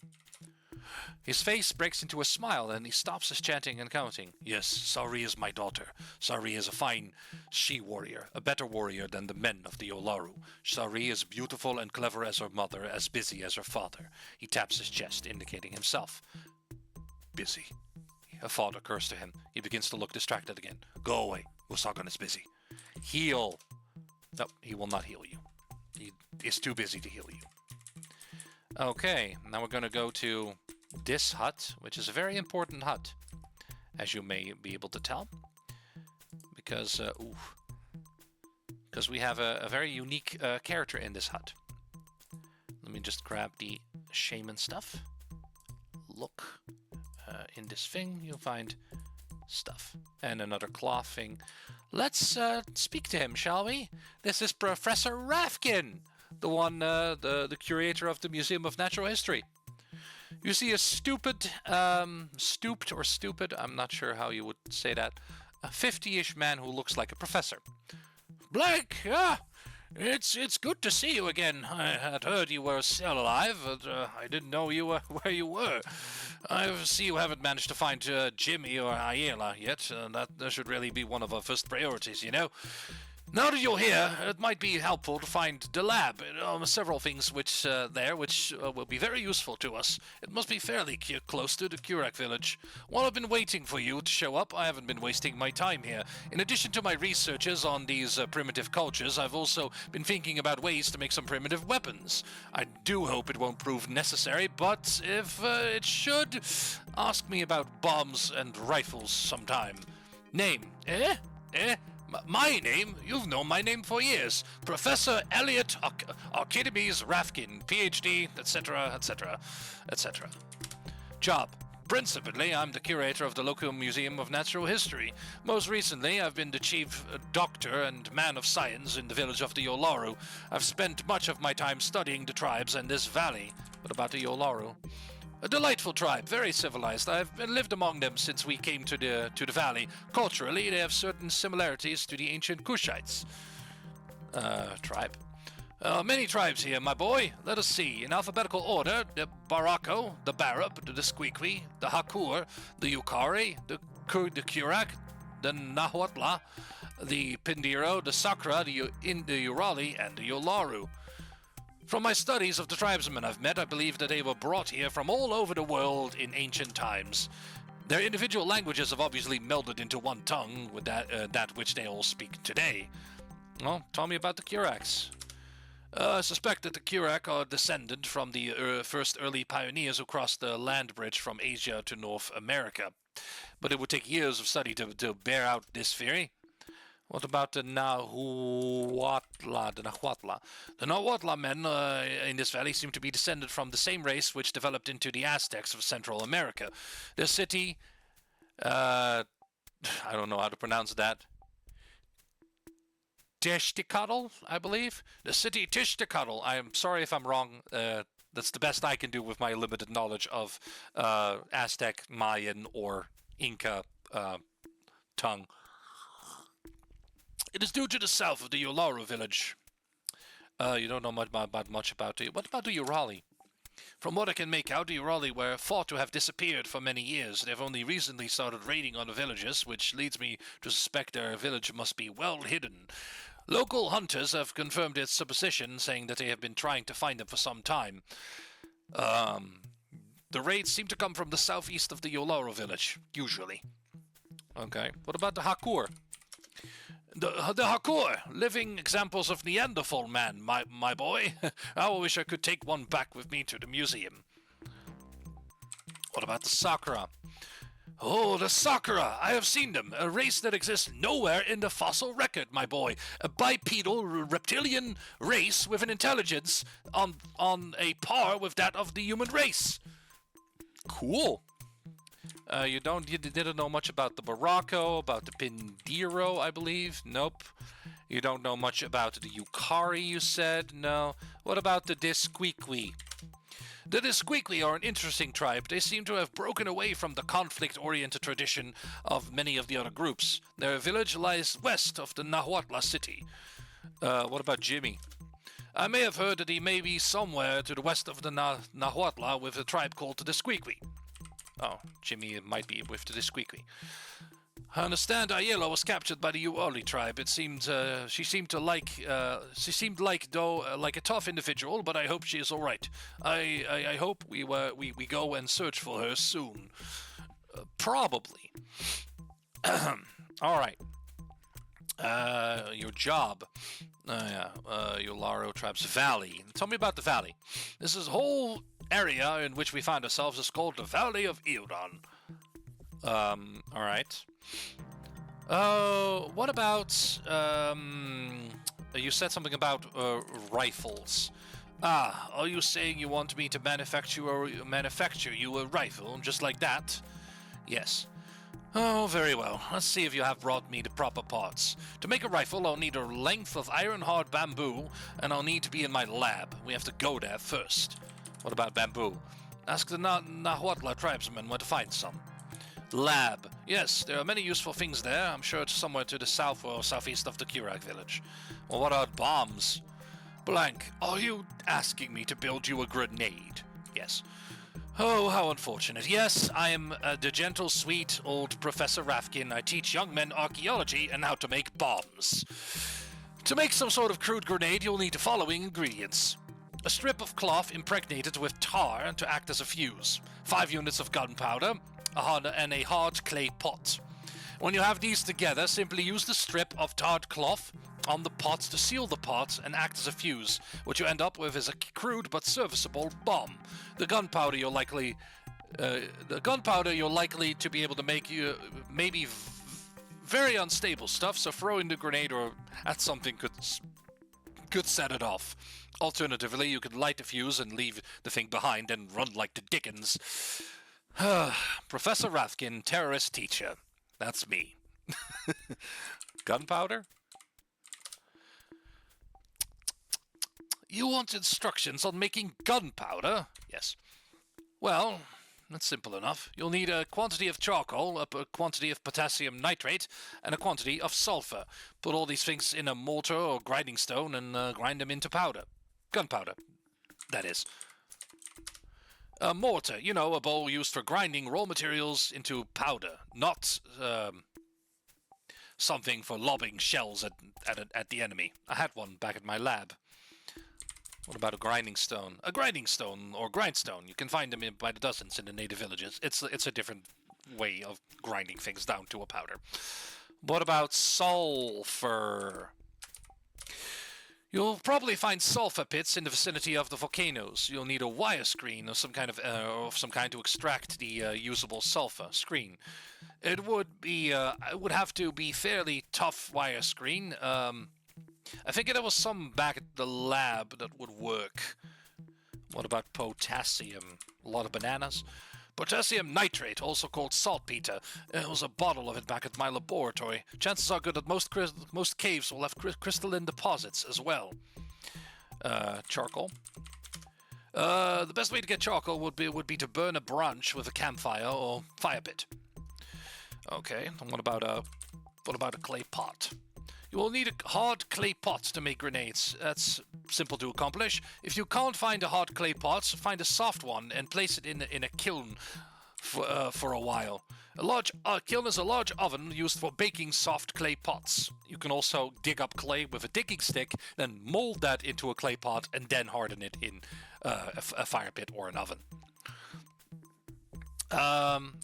His face breaks into a smile and he stops his chanting and counting. Yes, Sari is my daughter. Sari is a fine she-warrior, a better warrior than the men of the Yolaru. Sari is beautiful and clever as her mother, as busy as her father. He taps his chest, indicating himself. Busy. A thought occurs to him. He begins to look distracted again. Go away. Usagan is busy. Heal. No, he will not heal you. He is too busy to heal you. Okay, now we're going to go to this hut, which is a very important hut, as you may be able to tell, because we have a very unique character in this hut. Let me just grab the shaman stuff. Look, in this thing you'll find stuff and another cloth thing. Let's speak to him, shall we? This is Professor Rafkin, the one, the curator of the Museum of Natural History. You see a stooped, I'm not sure how you would say that, a 50-ish man who looks like a professor. Blank, it's good to see you again. I had heard you were still alive, but I didn't know you were where you were. I see you haven't managed to find Jimmy or Ayala yet. That should really be one of our first priorities, you know. Now that you're here, it might be helpful to find the lab. Several things which will be very useful to us. It must be fairly close to the Kurak village. While I've been waiting for you to show up, I haven't been wasting my time here. In addition to my researches on these primitive cultures, I've also been thinking about ways to make some primitive weapons. I do hope it won't prove necessary, but if it should, ask me about bombs and rifles sometime. Name? My name? You've known my name for years. Professor Elliot Archimedes Rafkin, PhD, etc., etc., etc. Job. Principally, I'm the curator of the local Museum of Natural History. Most recently, I've been the chief doctor and man of science in the village of the Yolaru. I've spent much of my time studying the tribes and this valley. What about the Yolaru? A delightful tribe, very civilized. I've lived among them since we came to the valley. Culturally, they have certain similarities to the ancient Kushites. Tribe. Many tribes here, my boy. Let us see. In alphabetical order, the Barako, the Barab, the Squeaky, the Hakur, the Yukari, the Kurak, the Nahuatla, the Pindiro, the Sakra, the Urali, and the Yolaru. From my studies of the tribesmen I've met, I believe that they were brought here from all over the world in ancient times. Their individual languages have obviously melded into one tongue with that which they all speak today. Well, tell me about the Kuraks. I suspect that the Kurak are descended from the first early pioneers who crossed the land bridge from Asia to North America. But it would take years of study to bear out this theory. What about the Nahuatla? The Nahuatla men in this valley seem to be descended from the same race which developed into the Aztecs of Central America. Their city, I don't know how to pronounce that. Tishtikatl, I believe? The city Tishtikatl. I am sorry if I'm wrong. That's the best I can do with my limited knowledge of Aztec, Mayan, or Inca tongue. It is due to the south of the Yolaru village. You don't know much about it. What about the Urali? From what I can make out, the Urali were thought to have disappeared for many years. They've only recently started raiding on the villages, which leads me to suspect their village must be well hidden. Local hunters have confirmed its supposition, saying that they have been trying to find them for some time. The raids seem to come from the southeast of the Yolaro village, usually. Okay, what about the Hakur? The Hakur, living examples of Neanderthal man, my boy. I wish I could take one back with me to the museum. What about the Sakura? Oh, the Sakura! I have seen them. A race that exists nowhere in the fossil record, my boy. A bipedal reptilian race with an intelligence on a par with that of the human race. Cool. You didn't know much about the Barako, about the Pindiro, I believe? Nope. You don't know much about the Yukari, you said? No. What about the Disquiqui? The Disquiqui are an interesting tribe. They seem to have broken away from the conflict-oriented tradition of many of the other groups. Their village lies west of the Nahuatl city. What about Jimmy? I may have heard that he may be somewhere to the west of the Nahuatl with a tribe called the Disquiqui. Oh, Jimmy might be with the Disquiqui. I understand Aiello was captured by the Uoli tribe. It seemed she seemed like a tough individual, but I hope she is all right. I hope we go and search for her soon. Probably. All right. Your job. Yolaro tribe's valley. Tell me about the valley. This is a whole area in which we find ourselves is called the Valley of Eodon. All right. What about, you said something about, rifles. Are you saying you want me to manufacture you a rifle, just like that? Yes. Oh, very well. Let's see if you have brought me the proper parts. To make a rifle, I'll need a length of iron-hard bamboo, and I'll need to be in my lab. We have to go there first. What about bamboo? Ask the Nahuatl tribesmen where to find some. Lab. Yes, there are many useful things there. I'm sure it's somewhere to the south or southeast of the Kurak village. Well, what are bombs? Blank, are you asking me to build you a grenade? Yes. Oh, how unfortunate. Yes, I am the gentle, sweet old Professor Rafkin. I teach young men archaeology and how to make bombs. To make some sort of crude grenade, you'll need the following ingredients. A strip of cloth impregnated with tar to act as a fuse. 5 units of gunpowder, and a hard clay pot. When you have these together, simply use the strip of tarred cloth on the pot to seal the pot and act as a fuse. What you end up with is a crude but serviceable bomb. The gunpowder you're likely to be able to make maybe very unstable stuff, so throwing the grenade or at something could set it off. Alternatively, you could light the fuse and leave the thing behind and run like the Dickens. Professor Rathkin, terrorist teacher. That's me. Gunpowder? You want instructions on making gunpowder? Yes. Well, that's simple enough. You'll need a quantity of charcoal, a quantity of potassium nitrate, and a quantity of sulfur. Put all these things in a mortar or grinding stone and grind them into powder. Gunpowder, that is. A mortar, a bowl used for grinding raw materials into powder, not something for lobbing shells at the enemy. I had one back at my lab. What about a grinding stone? A grinding stone or grindstone. You can find them by the dozens in the native villages. It's a different way of grinding things down to a powder. What about sulfur? You'll probably find sulfur pits in the vicinity of the volcanoes. You'll need a wire screen of some kind to extract the usable sulfur screen. It would have to be fairly tough wire screen. I think there was some back at the lab that would work. What about potassium? A lot of bananas? Potassium nitrate, also called saltpeter. There was a bottle of it back at my laboratory. Chances are good that most caves will have crystalline deposits as well. Charcoal. The best way to get charcoal would be to burn a branch with a campfire or fire pit. Okay, and what about a clay pot? You will need a hard clay pot to make grenades. That's simple to accomplish. If you can't find a hot clay pot, find a soft one and place it in a kiln for a while. A large kiln is a large oven used for baking soft clay pots. You can also dig up clay with a digging stick, then mold that into a clay pot, and then harden it in a fire pit or an oven.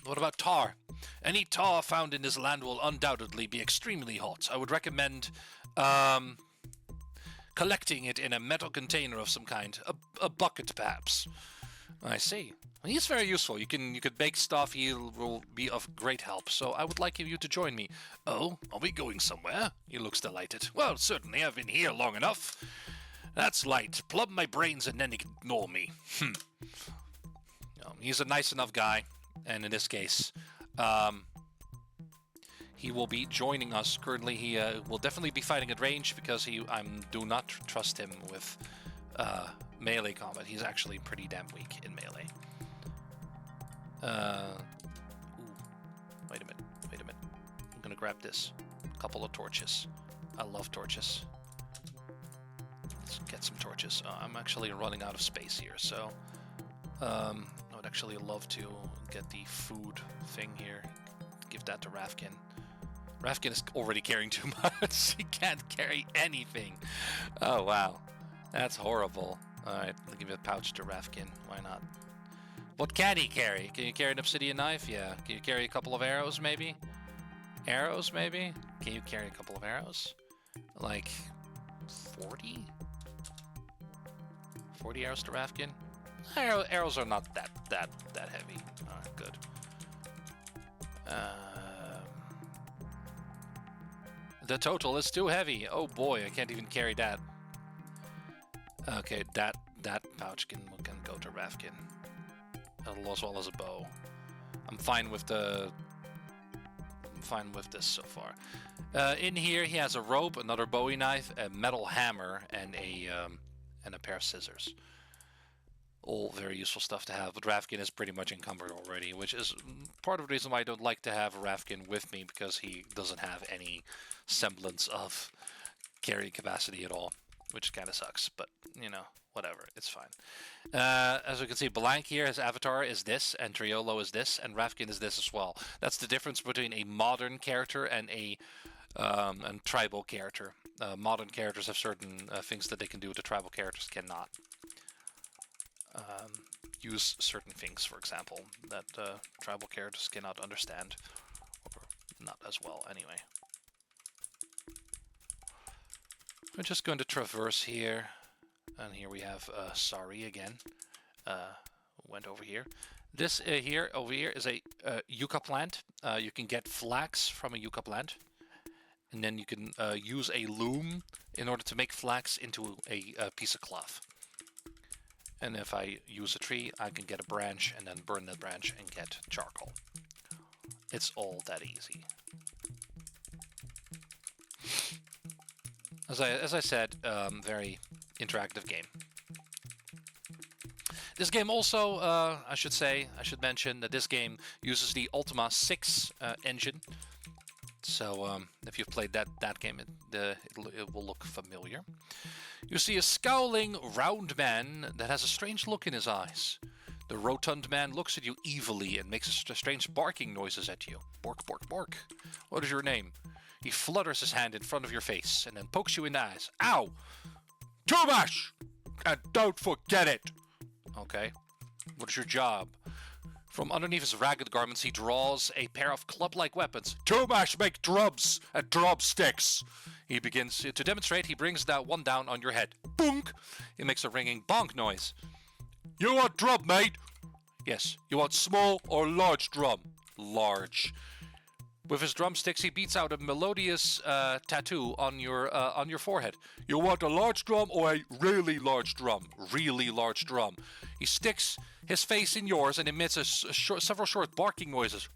What about tar? Any tar found in this land will undoubtedly be extremely hot. I would recommend collecting it in a metal container of some kind, a bucket perhaps. I see. He's very useful. You could bake stuff. He will be of great help. So I would like you to join me. Oh, are we going somewhere? He looks delighted. Well, certainly. I've been here long enough. That's light. Plumb my brains and then ignore me. He's a nice enough guy, and in this case, he will be joining us. Currently, he will definitely be fighting at range because I do not trust him with melee combat. He's actually pretty damn weak in melee. Wait a minute. I'm gonna grab this. A couple of torches. I love torches. Let's get some torches. I'm actually running out of space here, so I would actually love to get the food thing here. Give that to Rafkin. Rafkin is already carrying too much. He can't carry anything. Oh, wow. That's horrible. Alright, I'll give a pouch to Rafkin. Why not? What can he carry? Can you carry an obsidian knife? Yeah. Can you carry a couple of arrows, maybe? Arrows, maybe? Can you carry a couple of arrows? Like 40? 40 arrows to Rafkin? Arrows are not that heavy. Alright, good. The total is too heavy. Oh boy, I can't even carry that. Okay, that pouch can go to Rafkin. As well as a bow. I'm fine with this so far. In here, he has a rope, another Bowie knife, a metal hammer, and a pair of scissors. All very useful stuff to have, but Rafkin is pretty much encumbered already, which is part of the reason why I don't like to have Rafkin with me, because he doesn't have any semblance of carrying capacity at all, which kind of sucks, but, you know, whatever, it's fine. As you can see, Blank here, his avatar is this, and Triolo is this, and Rafkin is this as well. That's the difference between a modern character and a tribal character. Modern characters have certain things that they can do that tribal characters cannot. Use certain things, for example, that tribal characters cannot understand, or not as well anyway. We're just going to traverse here, and here we have Sari again. Went over here. This over here is a yucca plant. You can get flax from a yucca plant, and then you can use a loom in order to make flax into a piece of cloth. And if I use a tree, I can get a branch and then burn that branch and get charcoal. It's all that easy. As I said, very interactive game. This game also, I should mention that this game uses the Ultima 6 engine. So if you've played that game, it will look familiar. You see a scowling, round man that has a strange look in his eyes. The rotund man looks at you evilly and makes strange barking noises at you. Bork, bork, bork. What is your name? He flutters his hand in front of your face and then pokes you in the eyes. Ow! Tumash! And don't forget it! Okay. What is your job? From underneath his ragged garments, he draws a pair of club-like weapons. Tumash make drums and drumsticks. He begins to demonstrate. He brings that one down on your head. Boonk! It makes a ringing bonk noise. You want drum, mate? Yes. You want small or large drum? Large. With his drumsticks, he beats out a melodious tattoo on your forehead. You want a large drum or a really large drum? Really large drum. He sticks his face in yours and emits several short barking noises.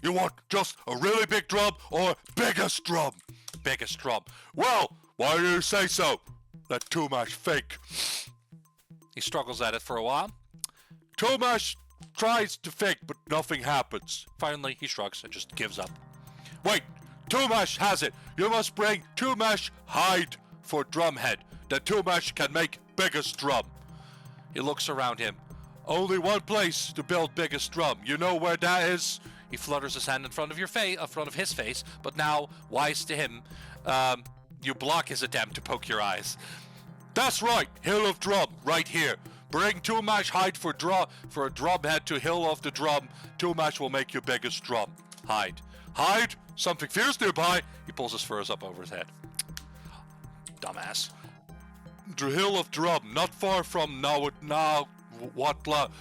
You want just a really big drum or biggest drum? Biggest drum. Well, why do you say so? That Tumash fake. He struggles at it for a while. Tumash tries to fake, but nothing happens. Finally, he shrugs and just gives up. Wait, Tumash has it. You must bring Tumash hide. for drumhead. The Tumash can make biggest drum. He looks around him. Only one place to build biggest drum. You know where that is? He flutters his hand in front of his face, but now, wise to him, you block his attempt to poke your eyes. That's right, Hill of Drum, right here. Bring Tumash hide for a drumhead to Hill of the Drum. Tumash will make your biggest drum. Hide. Hide! Something fierce nearby! He pulls his furs up over his head. Dumbass. The Hill of Drum, not far from Nawatla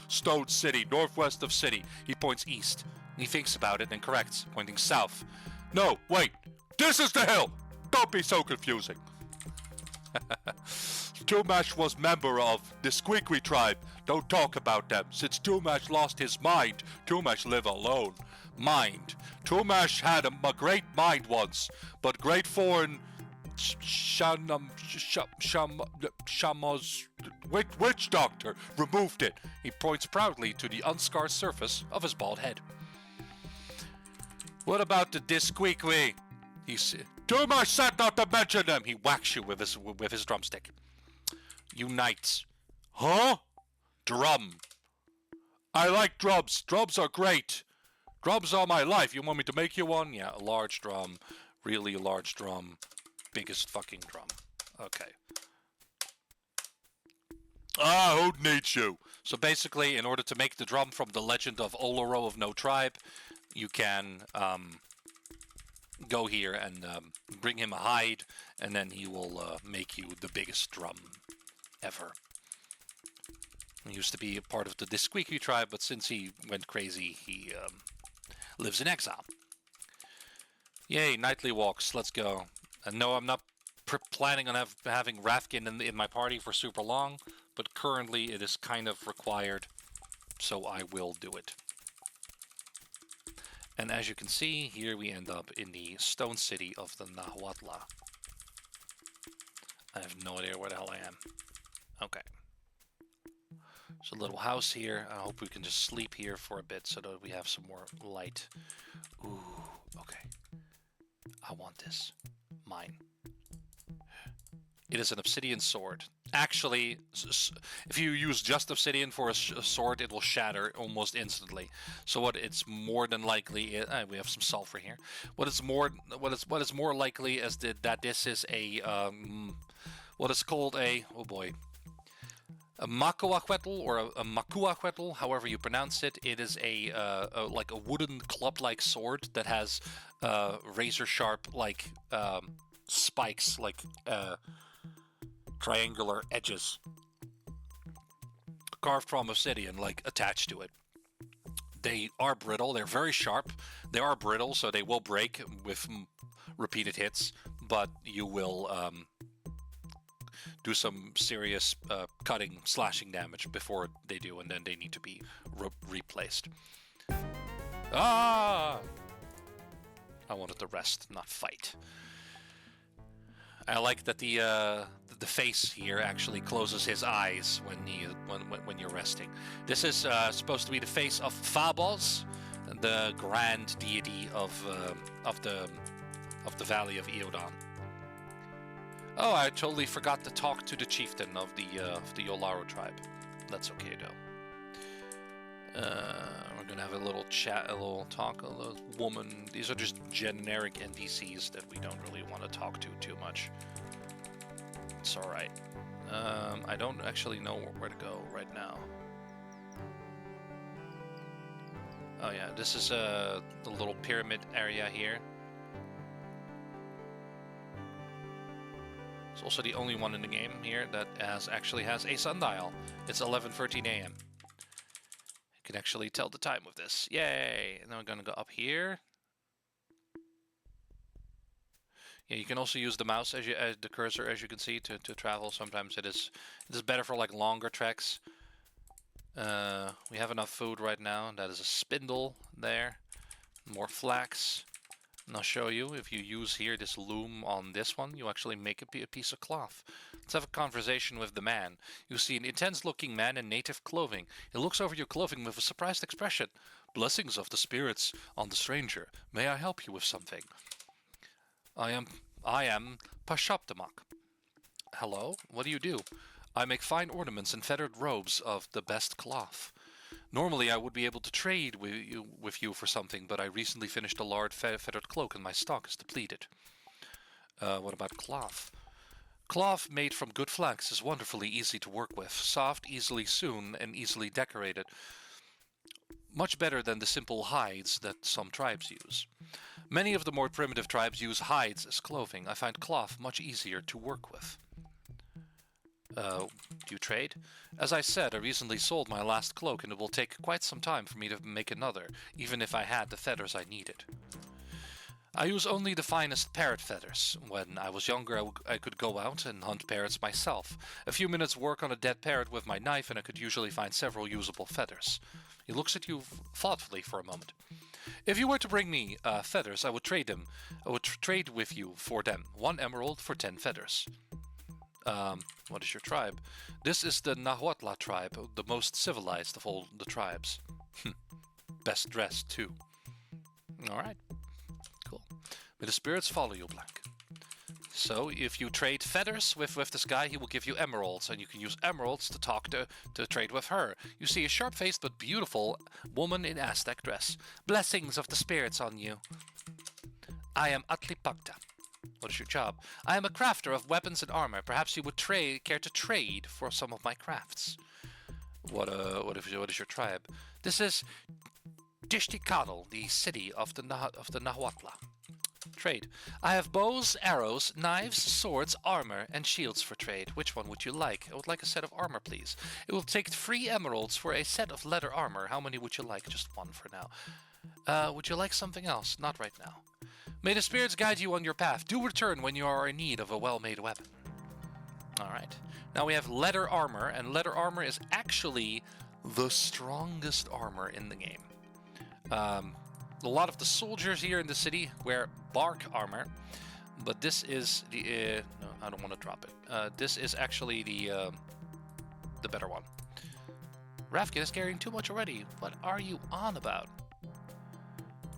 Stone City, northwest of city. He points east. He thinks about it and corrects, pointing south. No, wait. This is the hill! Don't be so confusing. Tumash was member of the Squeaky tribe. Don't talk about them. Since Tumash lost his mind, Tumash live alone. Mind. Tumash had a great mind once, but great foreign Shama's witch doctor removed it. He points proudly to the unscarred surface of his bald head. What about the Disqueaky? He said. Tumash said not to mention them. He whacks you with his drumstick. Unite. Huh? Drum. I like drums. Drums are great. Drums are my life. You want me to make you one? Yeah, a large drum. Really large drum. Biggest fucking drum. Okay. Who needs you? So basically, in order to make the drum from the legend of Oloro of No Tribe, you can go here and bring him a hide, and then he will make you the biggest drum ever. He used to be a part of the Disqueaky tribe, but since he went crazy, he lives in exile. Yay, nightly walks, let's go. And no, I'm not planning on having Rafkin in my party for super long, but currently it is kind of required, so I will do it. And as you can see, here we end up in the stone city of the Nahuatl. I have no idea where the hell I am. Okay. There's a little house here. I hope we can just sleep here for a bit so that we have some more light. Ooh, okay. I want this. Mine. It is an obsidian sword. Actually, if you use just obsidian for a sword, it will shatter almost instantly. So what it's more than likely, we have some sulfur here. What is more likely is that this is a what is called a makuahuetl or a makuahuetl, however you pronounce it. It is like a wooden club-like sword that has razor sharp like spikes, like triangular edges carved from obsidian, like attached to it. They are brittle. They're very sharp. They are brittle, so they will break with repeated hits, but you will do some serious cutting, slashing damage before they do, and then they need to be replaced. Ah! I wanted to rest, not fight. I like that the face here actually closes his eyes when you're resting. This is supposed to be the face of Fabos, the grand deity of the Valley of Eodon. Oh, I totally forgot to talk to the chieftain of the Yolaro tribe. That's okay though. We're gonna have a little chat, a little talk, a little woman. These are just generic NPCs that we don't really want to talk to too much. It's alright. I don't actually know where to go right now. Oh yeah, this is the little pyramid area here. It's also the only one in the game here that actually has a sundial. It's 11:13 a.m. You can actually tell the time with this. Yay! And then we're gonna go up here. Yeah, you can also use the mouse as the cursor, as you can see, to travel. Sometimes it is better for like longer treks. We have enough food right now. That is a spindle there. More flax. And I'll show you, if you use here this loom on this one, you actually make a piece of cloth. Let's have a conversation with the man. You see an intense-looking man in native clothing. He looks over your clothing with a surprised expression. Blessings of the spirits on the stranger. May I help you with something? I am Pashoptamak. Hello? What do you do? I make fine ornaments and feathered robes of the best cloth. Normally I would be able to trade with you for something, but I recently finished a large feathered cloak and my stock is depleted. What about cloth? Cloth made from good flax is wonderfully easy to work with, soft, easily sewn, and easily decorated. Much better than the simple hides that some tribes use. Many of the more primitive tribes use hides as clothing. I find cloth much easier to work with. Do you trade? As I said, I recently sold my last cloak and it will take quite some time for me to make another, even if I had the feathers I needed. I use only the finest parrot feathers. When I was younger, I could go out and hunt parrots myself. A few minutes work on a dead parrot with my knife and I could usually find several usable feathers. He looks at you thoughtfully for a moment. If you were to bring me feathers, I would trade them. I would trade with you for them. 1 emerald for 10 feathers. What is your tribe? This is the Nahuatl tribe, the most civilized of all the tribes. Best dressed, too. Alright. Cool. May the spirits follow you, Blank. So, if you trade feathers with this guy, he will give you emeralds, and you can use emeralds to talk to trade with her. You see a sharp-faced but beautiful woman in Aztec dress. Blessings of the spirits on you. I am Atlipakta. What is your job? I am a crafter of weapons and armor. Perhaps you would care to trade for some of my crafts. What is your tribe? This is Tishtikadal, the city of the Nahuatl. Trade. I have bows, arrows, knives, swords, armor, and shields for trade. Which one would you like? I would like a set of armor, please. It will take 3 emeralds for a set of leather armor. How many would you like? Just 1 for now. Would you like something else? Not right now. May the spirits guide you on your path. Do return when you are in need of a well-made weapon. Alright. Now we have leather armor, and leather armor is actually the strongest armor in the game. A lot of the soldiers here in the city wear bark armor, but this is the... no, I don't want to drop it. This is actually the better one. Rafkin is carrying too much already. What are you on about?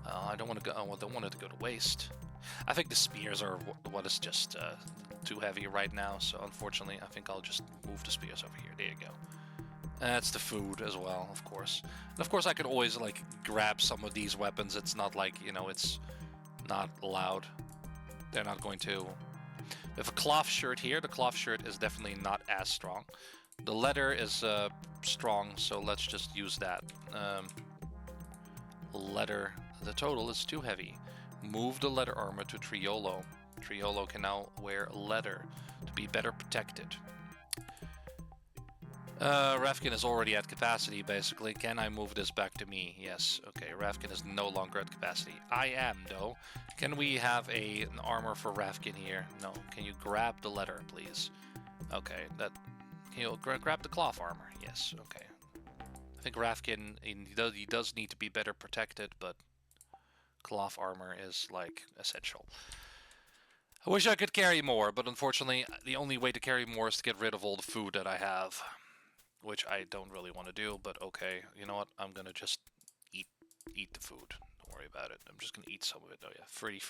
I don't want to go. I don't want it to go to waste. I think the spears are what is just too heavy right now. So unfortunately, I think I'll just move the spears over here. There you go. That's the food as well, of course. And of course, I could always like grab some of these weapons. It's not like, you know, it's not allowed. They're not going to. We have a cloth shirt here. The cloth shirt is definitely not as strong. The leather is strong, so let's just use that. Leather. The total is too heavy. Move the leather armor to Triolo. Triolo can now wear leather to be better protected. Rafkin is already at capacity, basically. Can I move this back to me? Yes. Okay, Rafkin is no longer at capacity. I am, though. Can we have an armor for Rafkin here? No. Can you grab the leather, please? Okay, that... Can you grab the cloth armor? Yes, okay. I think Rafkin, he does need to be better protected, but cloth armor is, like, essential. I wish I could carry more, but unfortunately, the only way to carry more is to get rid of all the food that I have. Which I don't really want to do, but okay. You know what? I'm gonna just eat the food. Don't worry about it. I'm just gonna eat some of it. Oh yeah, free.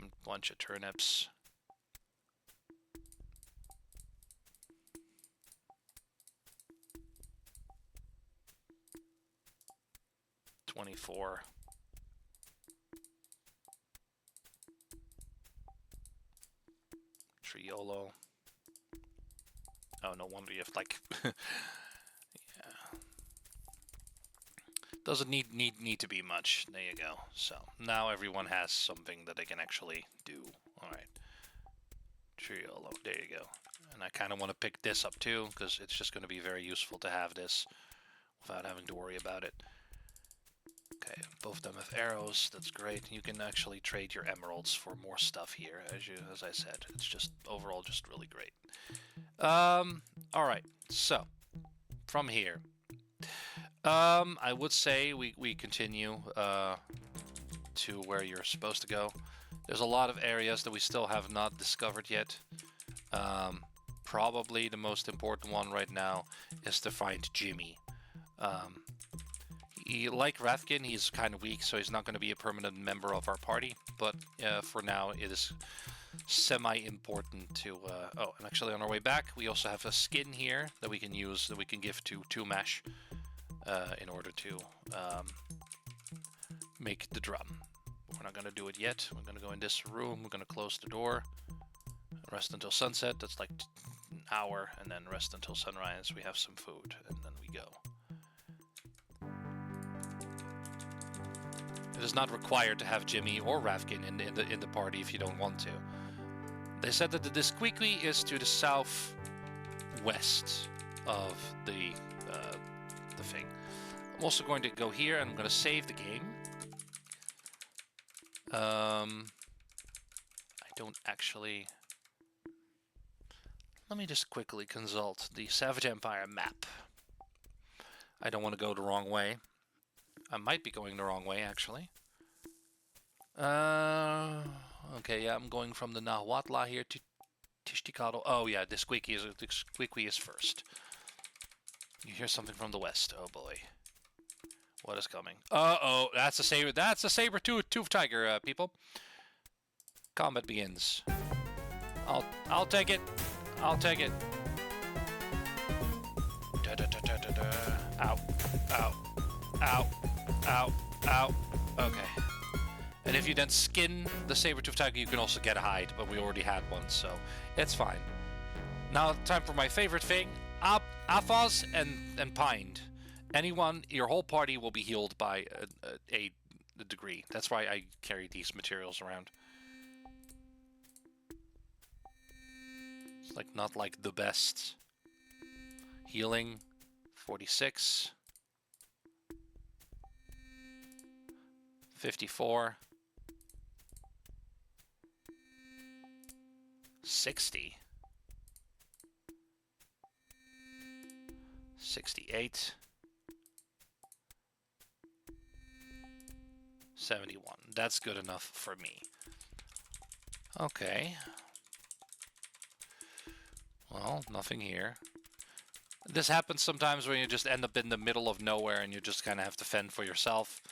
A bunch of turnips. $24. Triolo. Oh, no wonder you have, like... yeah. Doesn't need to be much. There you go. So, now everyone has something that they can actually do. Alright. Triolo. There you go. And I kind of want to pick this up, too, because it's just going to be very useful to have this without having to worry about it. Okay, both of them have arrows. That's great. You can actually trade your emeralds for more stuff here, as I said. It's just overall just really great. Alright, so from here, I would say we continue to where you're supposed to go. There's a lot of areas that we still have not discovered yet. Probably the most important one right now is to find Jimmy. Like Rafkin, he's kind of weak, so he's not going to be a permanent member of our party, but for now it is semi-important to... oh, and actually on our way back, we also have a skin here that we can use, that we can give to Mash in order to make the drum. We're not going to do it yet. We're going to go in this room. We're going to close the door. Rest until sunset. That's like an hour. And then rest until sunrise. We have some food. And then we go. It is not required to have Jimmy or Rafkin in the party if you don't want to. They said that the Disquiqui is to the southwest of the thing. I'm also going to go here and I'm going to save the game. I don't actually... Let me just quickly consult the Savage Empire map. I don't want to go the wrong way. I might be going the wrong way, actually. Okay, yeah, I'm going from the Nahuatl here to Tishtikado. Oh, yeah, Disquiqui is first. You hear something from the west. Oh, boy. What is coming? Uh-oh, that's a saber-tooth tiger, people. Combat begins. I'll take it. I'll take it. Ow. Ow. Ow. Ow. Ow. Okay. And if you then skin the saber-tooth tiger, you can also get a hide, but we already had one, so it's fine. Now, time for my favorite thing. Aphos and Pined. Anyone, your whole party will be healed by a degree. That's why I carry these materials around. It's like not like the best. Healing, 46. 54. 60. 68. 71. That's good enough for me. Okay. Well, nothing here. This happens sometimes when you just end up in the middle of nowhere and you just kind of have to fend for yourself.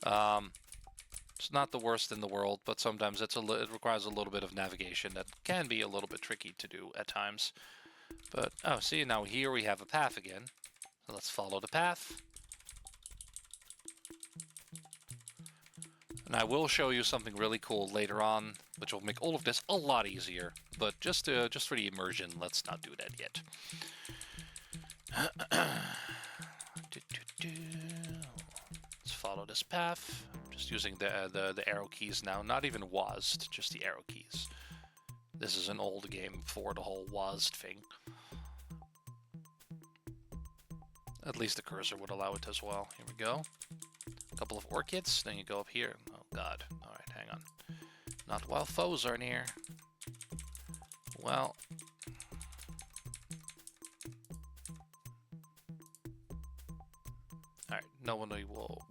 It's not the worst in the world, but sometimes it requires a little bit of navigation that can be a little bit tricky to do at times. But, oh, see, now here we have a path again. So let's follow the path. And I will show you something really cool later on, which will make all of this a lot easier. But just for the immersion, let's not do that yet. Let's follow this path. I'm just using the arrow keys now. Not even WASD, just the arrow keys. This is an old game before the whole WASD thing. At least the cursor would allow it as well. Here we go. A couple of orchids, then you go up here. Oh god. Alright, hang on. Not while foes are near. Well... Alright, no one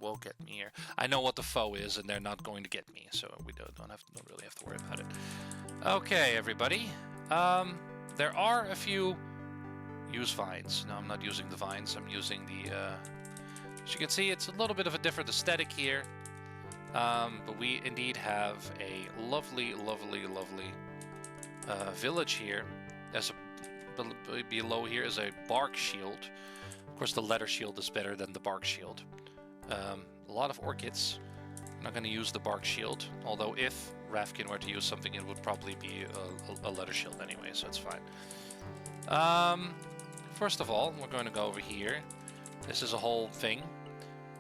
will get me here. I know what the foe is, and they're not going to get me, so we don't really have to worry about it. Okay, everybody. There are a few... Use vines. No, I'm not using the vines. I'm using the... As you can see, it's a little bit of a different aesthetic here. But we indeed have a lovely, lovely, lovely village here. There's below here is a bark shield. Of course, the leather shield is better than the bark shield. A lot of orchids. I'm not going to use the bark shield, although if Rafkin were to use something, it would probably be a leather shield anyway, so it's fine. First of all, we're going to go over here. This is a whole thing.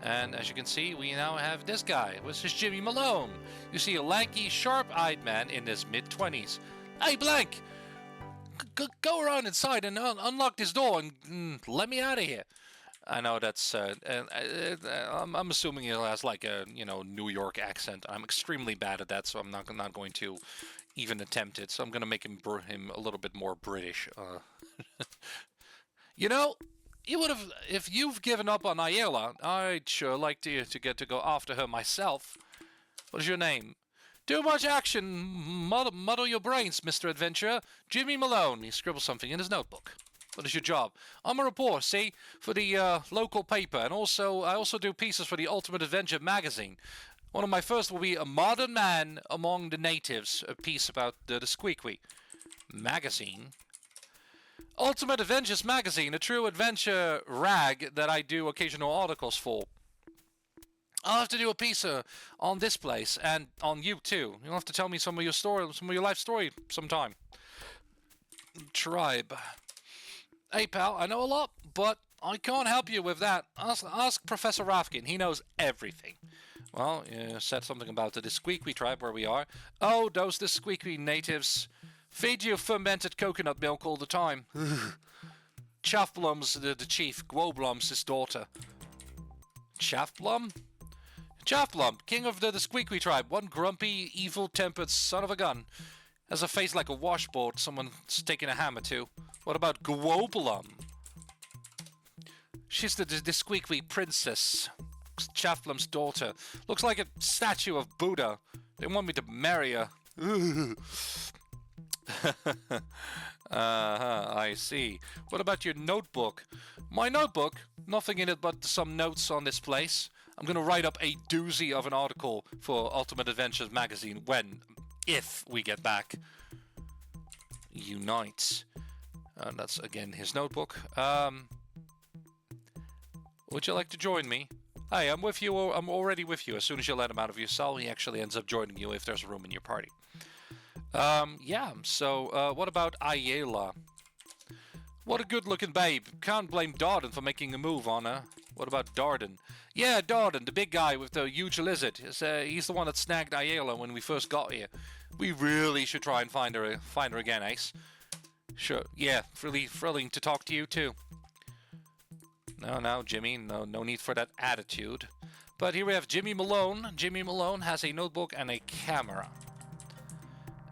And as you can see, we now have this guy. This is Jimmy Malone. You see a lanky, sharp-eyed man in his mid-20s. Hey, Blank! Go around inside and unlock this door and let me out of here. I know that's... I'm assuming he has like a, New York accent. I'm extremely bad at that, so I'm not going to even attempt it. So I'm going to make him a little bit more British. You would have, if you've given up on Ayala, I'd sure like to get to go after her myself. What is your name? Too much action, muddle your brains, Mr. Adventurer. Jimmy Malone. He scribbles something in his notebook. What is your job? I'm a reporter, see, for the local paper, and I also do pieces for the Ultimate Adventure magazine. One of my first will be A Modern Man Among the Natives, a piece about the Squeaky. Magazine. Ultimate Adventures Magazine, a true adventure rag that I do occasional articles for. I'll have to do a piece on this place and on you too. You'll have to tell me some of your story, some of your life story sometime. Tribe. Hey pal, I know a lot, but I can't help you with that. Ask Professor Rafkin. He knows everything. Well, you said something about the Squeaky tribe where we are. Oh, those Squeaky natives feed you fermented coconut milk all the time. Chaffblum's the chief. Gwoblum's his daughter. Chaffblum? Chaffblum, king of the Squeaky tribe. One grumpy, evil-tempered son of a gun. Has a face like a washboard someone's taking a hammer to. What about Gwoblum? She's the Squeaky princess. Chaffblum's daughter. Looks like a statue of Buddha. They want me to marry her. I see. What about your notebook? My notebook? Nothing in it but some notes on this place. I'm gonna write up a doozy of an article for Ultimate Adventures magazine if we get back. Unite. That's again his notebook. Would you like to join me? Hey, I'm with you. I'm already with you. As soon as you let him out of your cell, he actually ends up joining you if there's room in your party. Yeah, so, what about Ayala? What a good-looking babe. Can't blame Darden for making a move on her. What about Darden? Yeah, Darden, the big guy with the huge lizard. He's the one that snagged Ayala when we first got here. We really should try and find her again, Ace. Sure, yeah, really thrilling to talk to you, too. No, Jimmy, no need for that attitude. But here we have Jimmy Malone. Jimmy Malone has a notebook and a camera.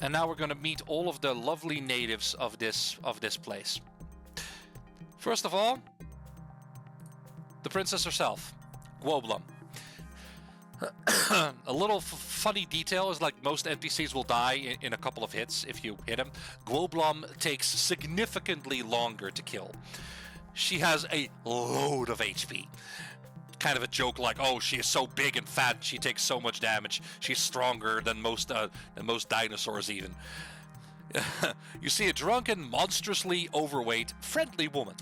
And now we're going to meet all of the lovely natives of this place. First of all, the princess herself, Gwoblum. A little funny detail is like most NPCs will die in a couple of hits if you hit them. Gwoblum takes significantly longer to kill. She has a load of HP. Kind of a joke like, oh, she is so big and fat, she takes so much damage. She's stronger than most dinosaurs even. You see a drunken, monstrously overweight, friendly woman.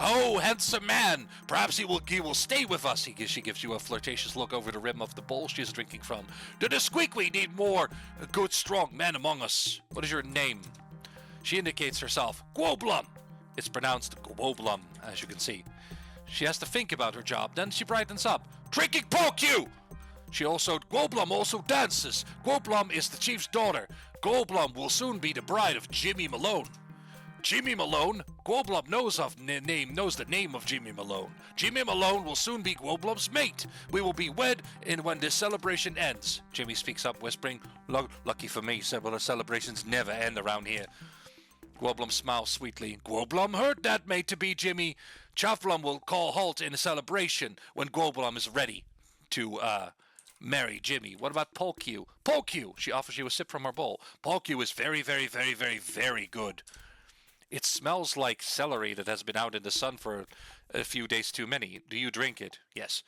Oh, handsome man, perhaps he will stay with us. She gives you a flirtatious look over the rim of the bowl she's drinking from. Do the Squeaky need more good, strong men among us? What is your name? She indicates herself. Gwoblum. It's pronounced Gwoblum, as you can see. She has to think about her job, then she brightens up. Drinking pork, you! Gwoblum also dances. Gwoblum is the chief's daughter. Gwoblum will soon be the bride of Jimmy Malone. Jimmy Malone? Gwoblum knows the name of Jimmy Malone. Jimmy Malone will soon be Gwoblum's mate. We will be wed when this celebration ends. Jimmy speaks up, whispering, Lucky for me, several celebrations never end around here. Gwoblum smiles sweetly. Gwoblum heard that, mate-to-be Jimmy. Chaffblum will call halt in a celebration when Gwoblum is ready to, marry Jimmy. What about Polq? Polq! She offers you a sip from her bowl. Polq is very, very, very, very, very good. It smells like celery that has been out in the sun for a few days too many. Do you drink it? Yes.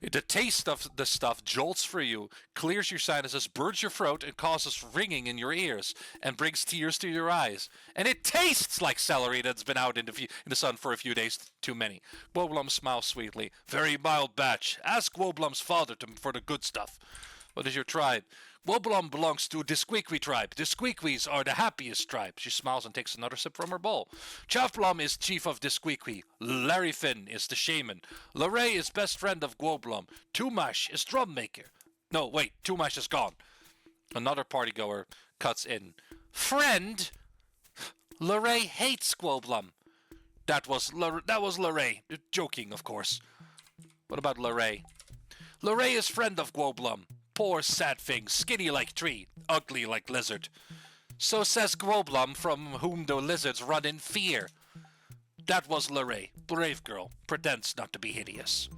The taste of the stuff jolts for you, clears your sinuses, burns your throat, and causes ringing in your ears, and brings tears to your eyes. And it tastes like celery that's been out in the sun for a few days too many. Gwoblum smiles sweetly. Very mild batch. Ask Gwoblum's father for the good stuff. What is your tribe? Gwoblum belongs to the Squeaky tribe. The Squeakies are the happiest tribe. She smiles and takes another sip from her bowl. Chaffblum is chief of the Squeaky. Larry Finn is the shaman. Larray is best friend of Gwoblum. Tumash is drum maker. No, wait, Tumash is gone. Another partygoer cuts in. Friend? Larray hates Gwoblum. That was Larray. Joking, of course. What about Larray? Larray is friend of Gwoblum. Poor sad thing, skinny like tree, ugly like lizard. So says Gwoblum, from whom the lizards run in fear. That was Larray, brave girl, pretends not to be hideous.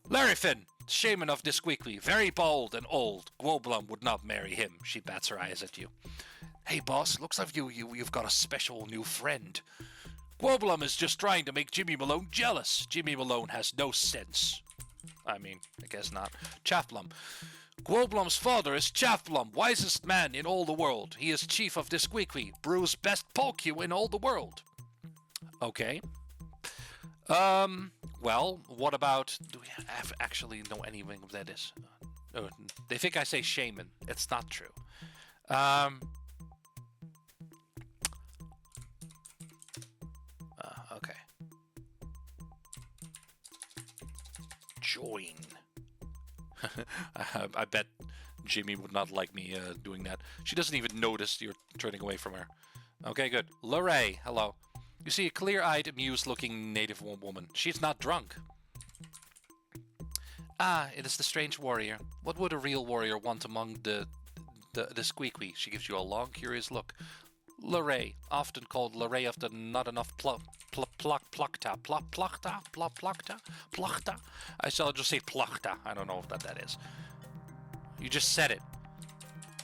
Larry Finn, shaman of the Squeaky, very bold and old. Gwoblum would not marry him. She bats her eyes at you. Hey boss, looks like you've got a special new friend. Quoblum is just trying to make Jimmy Malone jealous. Jimmy Malone has no sense. I mean, I guess not. Chaffblum. Quoblum's father is Chaffblum, wisest man in all the world. He is chief of Disquiqui, Brew's best polku in all the world. Okay. Well, what about... Do we actually know anything of that is? They think I say shaman. It's not true. Okay. Join. I bet Jimmy would not like me doing that. She doesn't even notice you're turning away from her. Okay, good. Lorraine, hello. You see a clear-eyed, amused-looking native woman. She's not drunk. Ah, it is the strange warrior. What would a real warrior want among the squeaky? She gives you a long, curious look. Lorraine, often called Lorraine of the not enough plachta. I shall just say plachta. I don't know if that is. You just said it.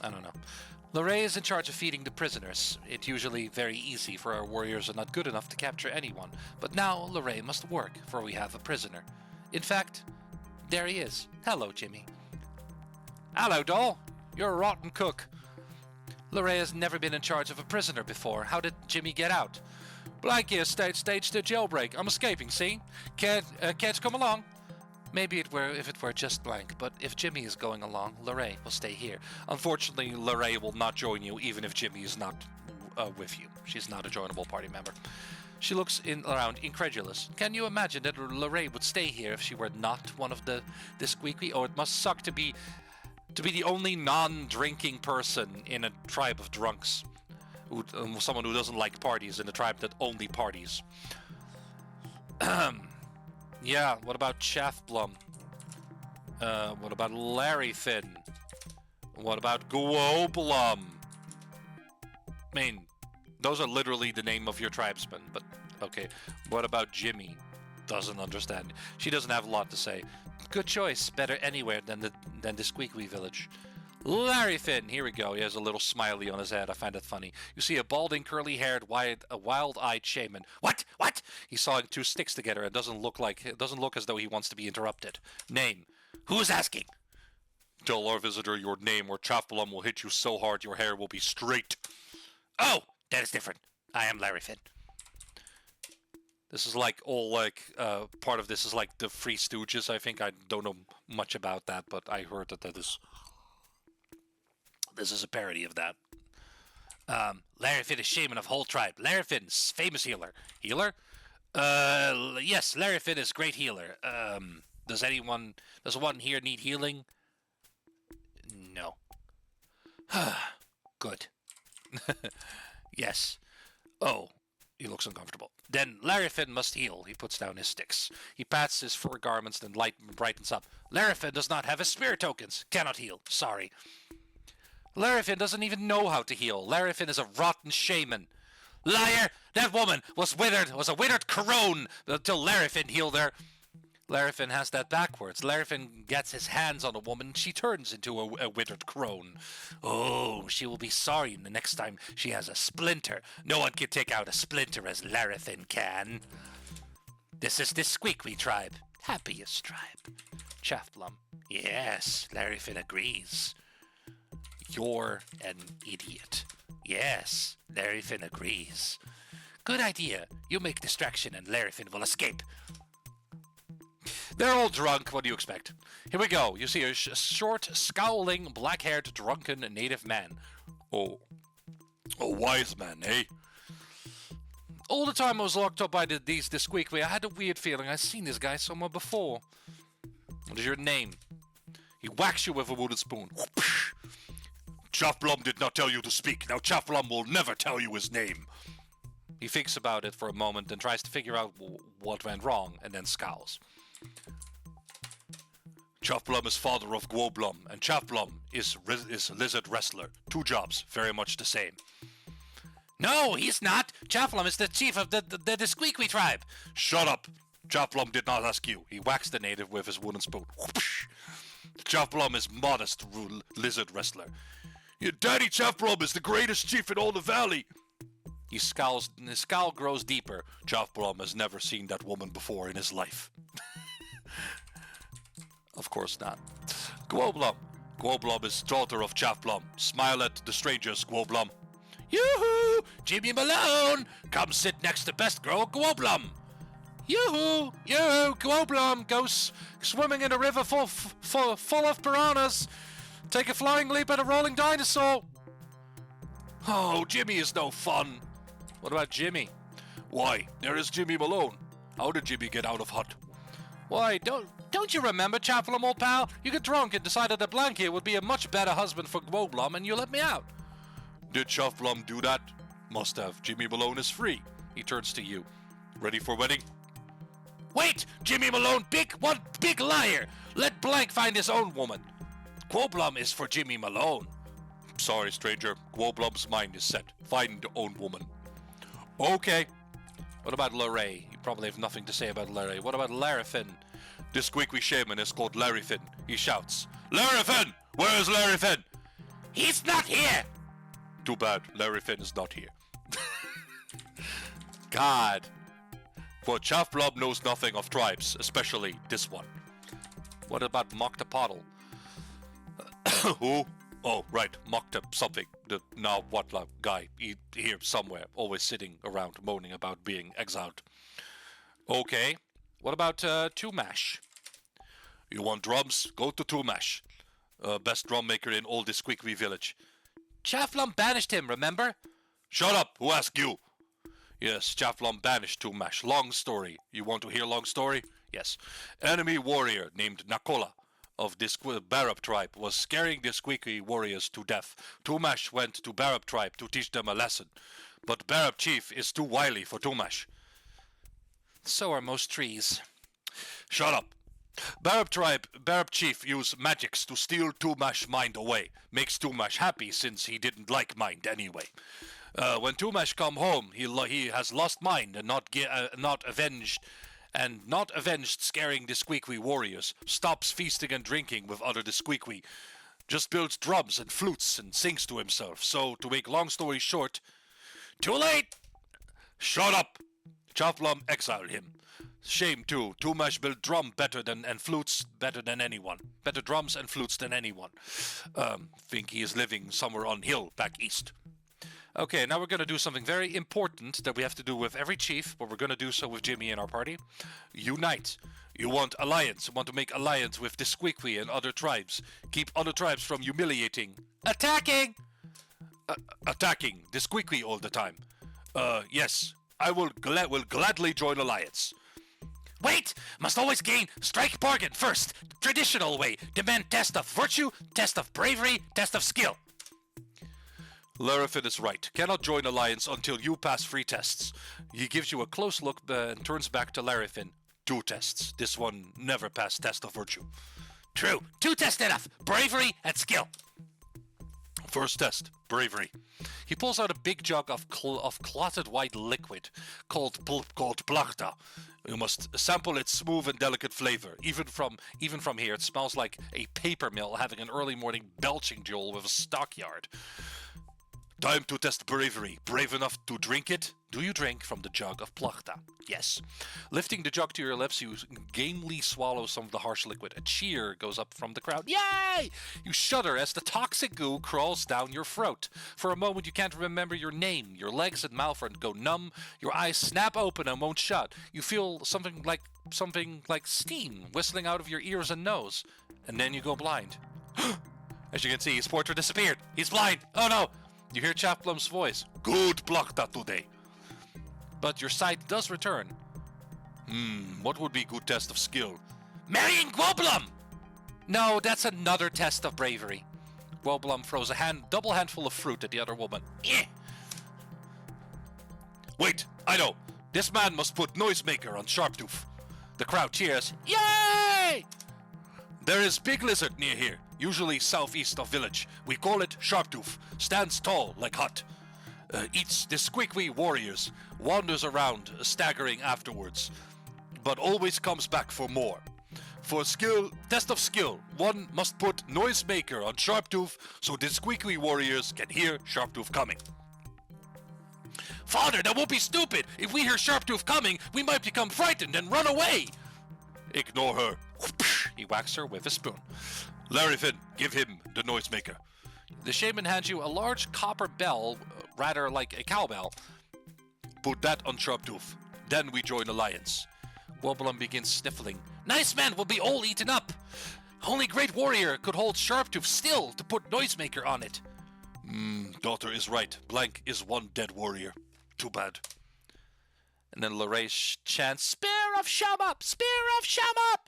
I don't know. Lorraine is in charge of feeding the prisoners. It's usually very easy, for our warriors are not good enough to capture anyone. But now Lorraine must work, for we have a prisoner. In fact, there he is. Hello, Jimmy. Hello, doll. You're a rotten cook. Lorraine has never been in charge of a prisoner before. How did Jimmy get out? Blank here staged a jailbreak. I'm escaping, see? Can't come along? Maybe if it were just Blank, but if Jimmy is going along, Lorraine will stay here. Unfortunately, Lorraine will not join you, even if Jimmy is not with you. She's not a joinable party member. She looks around, incredulous. Can you imagine that Lorraine would stay here if she were not one of the squeaky? Oh, it must suck to be the only non-drinking person in a tribe of drunks. Someone who doesn't like parties in a tribe that only parties. Yeah, what about Chaffblum? What about Larry Finn? What about Guoblum? I mean, those are literally the name of your tribesmen, but okay. What about Jimmy? Doesn't understand. She doesn't have a lot to say. Good choice. Better anywhere than the Squeaky village. Larry Finn. Here we go. He has a little smiley on his head. I find that funny. You see a balding, curly-haired, wild-eyed shaman. What? What? He's sawing two sticks together. It doesn't look as though he wants to be interrupted. Name. Who's asking? Tell our visitor your name, or Chaffblum will hit you so hard your hair will be straight. Oh, that is different. I am Larry Finn. This is like part of this is like the Three Stooges, I think. I don't know much about that, but I heard that this is a parody of that. Larry Finn is shaman of whole tribe. Larry Finn's famous healer. Healer? Yes, Larry Finn is great healer. Does one here need healing? No. Good. Yes. Oh, he looks uncomfortable. Then Larry Finn must heal. He puts down his sticks. He pats his fur garments, then brightens up. Larry Finn does not have his spirit tokens. Cannot heal. Sorry. Larry Finn doesn't even know how to heal. Larry Finn is a rotten shaman. Liar! That woman was a withered crone until Larry Finn healed her. Larry Finn has that backwards. Larry Finn gets his hands on a woman, she turns into a withered crone. Oh, she will be sorry the next time she has a splinter. No one can take out a splinter as Larry Finn can. This is the Squeaky tribe. Happiest tribe. Chaffblum. Yes, Larry Finn agrees. You're an idiot. Yes, Larry Finn agrees. Good idea. You make distraction and Larry Finn will escape. They're all drunk. What do you expect? Here we go. You see a short, scowling, black-haired, drunken native man. Oh, a wise man, eh? All the time I was locked up by the Squeaky, I had a weird feeling I'd seen this guy somewhere before. What is your name? He whacks you with a wooden spoon. Chaffblum did not tell you to speak. Now Chaffblum will never tell you his name. He thinks about it for a moment and tries to figure out what went wrong, and then scowls. Chaffblum is father of Guoblum, and Chaffblum is lizard wrestler. Two jobs, very much the same. No, he's not. Chaffblum is the chief of the Squeaky tribe. Shut up. Chaffblum did not ask you. He whacks the native with his wooden spoon. Chaffblum is modest lizard wrestler. Your daddy Chaffblum is the greatest chief in all the valley. He scowls, and his scowl grows deeper. Chaffblom has never seen that woman before in his life. Of course not. Gwoblom. Gwoblom is daughter of Chaffblom. Smile at the strangers, Gwoblom. Yoo-hoo! Jimmy Malone! Come sit next to best girl, Gwoblom. Yoo-hoo! Yoo-hoo! Gwoblom goes swimming in a river full of piranhas. Take a flying leap at a rolling dinosaur. Oh, Jimmy is no fun. What about Jimmy? Why, there is Jimmy Malone. How did Jimmy get out of hut? Why, don't you remember, Chafflem, old pal? You got drunk and decided that Blanky would be a much better husband for Gwoblom, and you let me out. Did Chafflem do that? Must have. Jimmy Malone is free. He turns to you. Ready for wedding? Wait! Jimmy Malone, one big liar! Let Blank find his own woman. Gwoblom is for Jimmy Malone. Sorry, stranger. Gwoblom's mind is set. Find your own woman. Okay. What about Larray? You probably have nothing to say about Larray. What about Larifin? This squeaky shaman is called Larifin. He shouts, Larifin! Where is Larifin? He's not here! Too bad. Larifin is not here. God. For Chaffblom knows nothing of tribes, especially this one. What about Moctopodle? Who? Oh, right, Mokta something. The now what guy here somewhere, always sitting around moaning about being exiled. Okay, what about Tumash? You want drums? Go to Tumash. Best drum maker in all this Squeaky village. Chafflom banished him, remember? Shut up, who asked you? Yes, Chafflom banished Tumash. Long story. You want to hear long story? Yes. Enemy warrior named Nakola of this Barab tribe was scaring the Squeaky warriors to death. Tumash went to Barab tribe to teach them a lesson. But Barab chief is too wily for Tumash. So are most trees. Shut up. Barab chief used magics to steal Tumash mind away. Makes Tumash happy since he didn't like mind anyway. When Tumash come home, he has lost mind and not avenged scaring the Squeaky warriors, stops feasting and drinking with other the Squeaky, just builds drums and flutes and sings to himself. So, to make long story short, too late! Shut up! Chafflom exiled him. Shame too. Tumash built drum and flutes better than anyone. Better drums and flutes than anyone. Think he is living somewhere on hill back east. Okay, now we're going to do something very important that we have to do with every chief, but we're going to do so with Jimmy in our party. Unite. You want alliance. You want to make alliance with the Squeaky and other tribes. Keep other tribes from humiliating. Attacking! Attacking the Squeaky all the time. Yes. I will gladly join alliance. Wait! Must always gain strike bargain first. Traditional way. Demand test of virtue, test of bravery, test of skill. Larifin is right. Cannot join alliance until you pass 3 tests. He gives you a close look and turns back to Larifin. 2 tests. This one never passed test of virtue. True. 2 tests enough. Bravery and skill. First test. Bravery. He pulls out a big jug of clotted white liquid called plachta. You must sample its smooth and delicate flavor. Even from here, it smells like a paper mill having an early morning belching duel with a stockyard. Time to test bravery. Brave enough to drink it? Do you drink from the jug of plachta? Yes. Lifting the jug to your lips, you gamely swallow some of the harsh liquid. A cheer goes up from the crowd. Yay! You shudder as the toxic goo crawls down your throat. For a moment, you can't remember your name. Your legs and mouth go numb. Your eyes snap open and won't shut. You feel something like steam whistling out of your ears and nose. And then you go blind. As you can see, his portrait disappeared. He's blind. Oh no! You hear Chaffblom's voice. Good plachta today. But your sight does return. What would be good test of skill? Marrying Gwoblom! No, that's another test of bravery. Gwoblom throws a double handful of fruit at the other woman. Wait, I know. This man must put noisemaker on Sharptooth. The crowd cheers. Yay! There is big lizard near here. Usually southeast of village. We call it Sharptooth. Stands tall like hut. Eats the Squeaky warriors. Wanders around, staggering afterwards. But always comes back for more. For skill, test of skill, one must put noisemaker on Sharptooth so the Squeaky warriors can hear Sharptooth coming. Father, that won't be stupid! If we hear Sharptooth coming, we might become frightened and run away! Ignore her. He whacks her with a spoon. Larryfin, give him the noisemaker. The shaman hands you a large copper bell, rather like a cowbell. Put that on Sharptooth. Then we join alliance. Wobbulum begins sniffling. Nice man will be all eaten up. Only great warrior could hold Sharptooth still to put noisemaker on it. Daughter is right. Blank is one dead warrior. Too bad. And then Larae chants, Spear of Shamup! Spear of Shamup!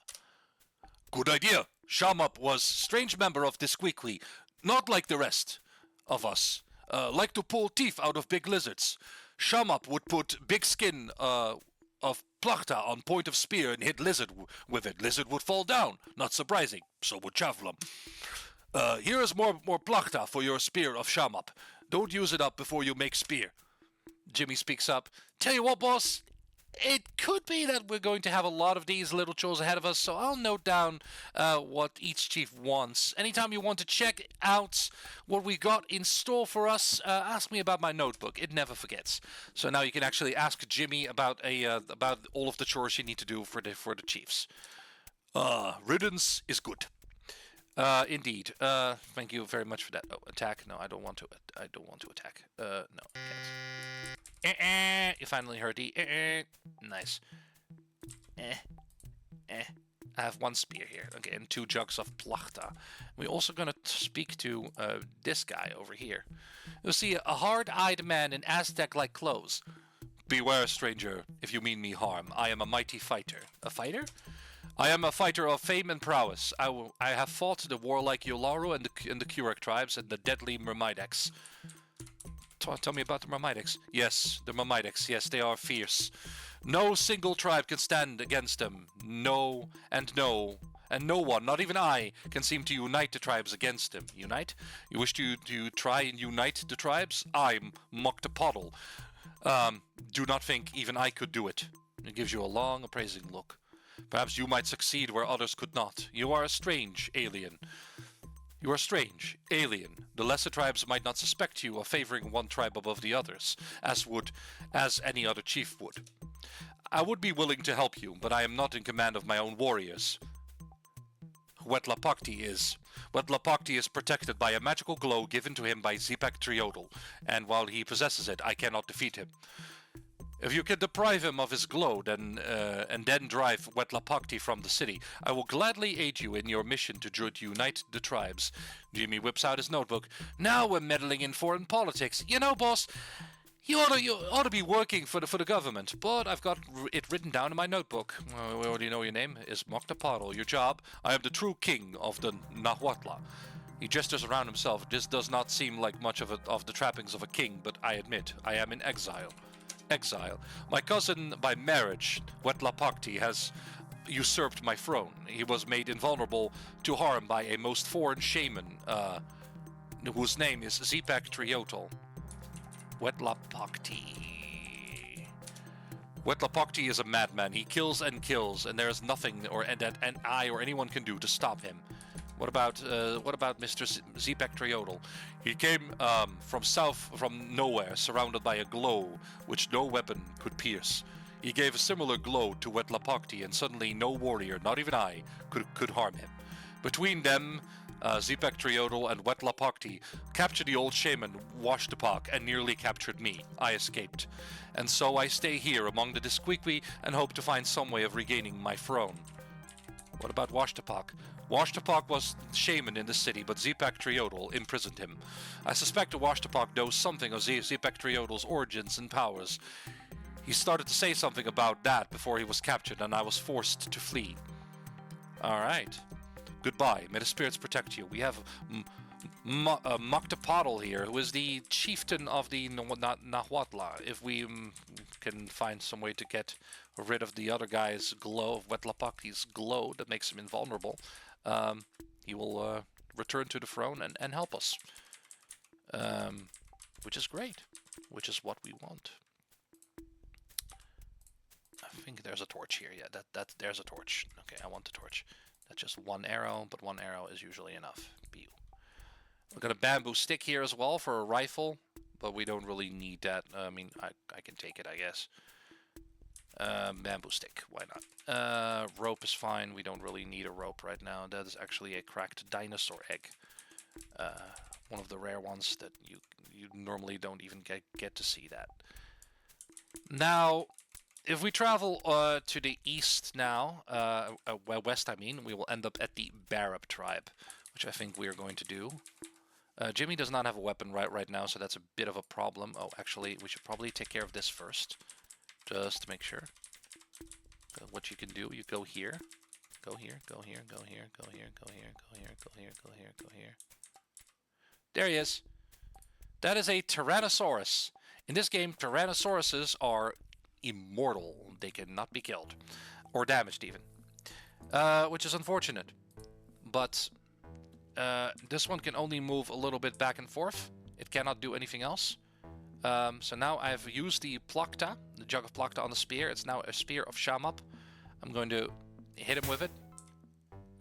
Good idea. Shamup was strange member of the Squeaky, not like the rest of us. Like to pull teeth out of big lizards. Shamup would put big skin of plachta on point of spear and hit lizard with it. Lizard would fall down. Not surprising. So would Chavlum. Here is more plachta for your spear of Shamup. Don't use it up before you make spear. Jimmy speaks up. Tell you what, boss. It could be that we're going to have a lot of these little chores ahead of us, so I'll note down what each chief wants. Anytime you want to check out what we got in store for us, ask me about my notebook. It never forgets. So now you can actually ask Jimmy about all of the chores you need to do for the chiefs. Riddance is good. Indeed. Thank you very much for that. Oh, attack? No, I don't want to attack. No, I can't. You finally heard the nice. I have one spear here, okay, and 2 jugs of plachta. We're also gonna speak to this guy over here. You'll see a hard-eyed man in Aztec-like clothes. Beware, stranger, if you mean me harm. I am a mighty fighter. A fighter? I am a fighter of fame and prowess. I have fought the warlike Yolaru and the Kurek tribes and the deadly Myrmidex. Tell me about the Myrmidex. Yes, the Myrmidex. Yes, they are fierce. No single tribe can stand against them. No, and no one, not even I, can seem to unite the tribes against them. Unite? You wish to try and unite the tribes? I'm Moktapoddle. Do not think even I could do it. It gives you a long, appraising look. Perhaps you might succeed where others could not. You are a strange alien. You are strange, alien. The lesser tribes might not suspect you of favoring one tribe above the others, as any other chief would. I would be willing to help you, but I am not in command of my own warriors. Huetlapakti is. Huetlapakti is protected by a magical glow given to him by Zipak Triodal, and while he possesses it, I cannot defeat him. If you can deprive him of his glow, and then drive Huetlapakti from the city, I will gladly aid you in your mission to unite the tribes. Jimmy whips out his notebook. Now we're meddling in foreign politics. You know, boss, you ought to be working for the government, but I've got it written down in my notebook. We already know your name is Moktapoddle. Your job, I am the true king of the Nahuatl. He gestures around himself. This does not seem like much of the trappings of a king, but I admit, I am in exile. My cousin by marriage, Huetlapakti, has usurped my throne. He was made invulnerable to harm by a most foreign shaman, whose name is Zipak Triotol. Huetlapakti is a madman. He kills, and there is nothing that I or anyone can do to stop him. What about Mr. Zipak Triodal? He came from nowhere, surrounded by a glow which no weapon could pierce. He gave a similar glow to Huetlapakti, and suddenly no warrior, not even I, could harm him. Between them, Zipak Triodal and Huetlapakti captured the old shaman Washtapak and nearly captured me. I escaped. And so I stay here among the Disquiqui and hope to find some way of regaining my throne. What about Washtapak? Washtapak was shaman in the city, but Zipak Triodal imprisoned him. I suspect Washtapak knows something of Zipak Triodal's origins and powers. He started to say something about that before he was captured, and I was forced to flee. Alright. Goodbye. May the spirits protect you. We have Moktapoddle here, who is the chieftain of the Nahuatl. If we can find some way to get rid of the other guy's glow, of Huetlapakti's glow that makes him invulnerable, he will return to the throne and help us. Which is great. Which is what we want. I think there's a torch here. Yeah, there's a torch. Okay, I want the torch. That's just one arrow, but one arrow is usually enough. We've got a bamboo stick here as well for a rifle. but we don't really need that. I mean, I can take it, I guess. Bamboo stick, why not? Rope is fine. We don't really need a rope right now. That is actually a cracked dinosaur egg. One of the rare ones that you normally don't even get to see that. Now, if we travel to the east now, well, west I mean, we will end up at the Barab tribe, which I think we are going to do. Jimmy does not have a weapon right now, so that's a bit of a problem. Oh, actually, we should probably take care of this first, just to make sure. What you can do, you go here, go here, go here, go here, go here, go here, go here, go here, go here, go here. There he is. That is a Tyrannosaurus. In this game, Tyrannosauruses are immortal. They cannot be killed. Or damaged, even. Which is unfortunate. But this one can only move a little bit back and forth. It cannot do anything else. So now I've used the Plakta, the Jug of Plakta on the spear. It's now a Spear of Shamap. I'm going to hit him with it.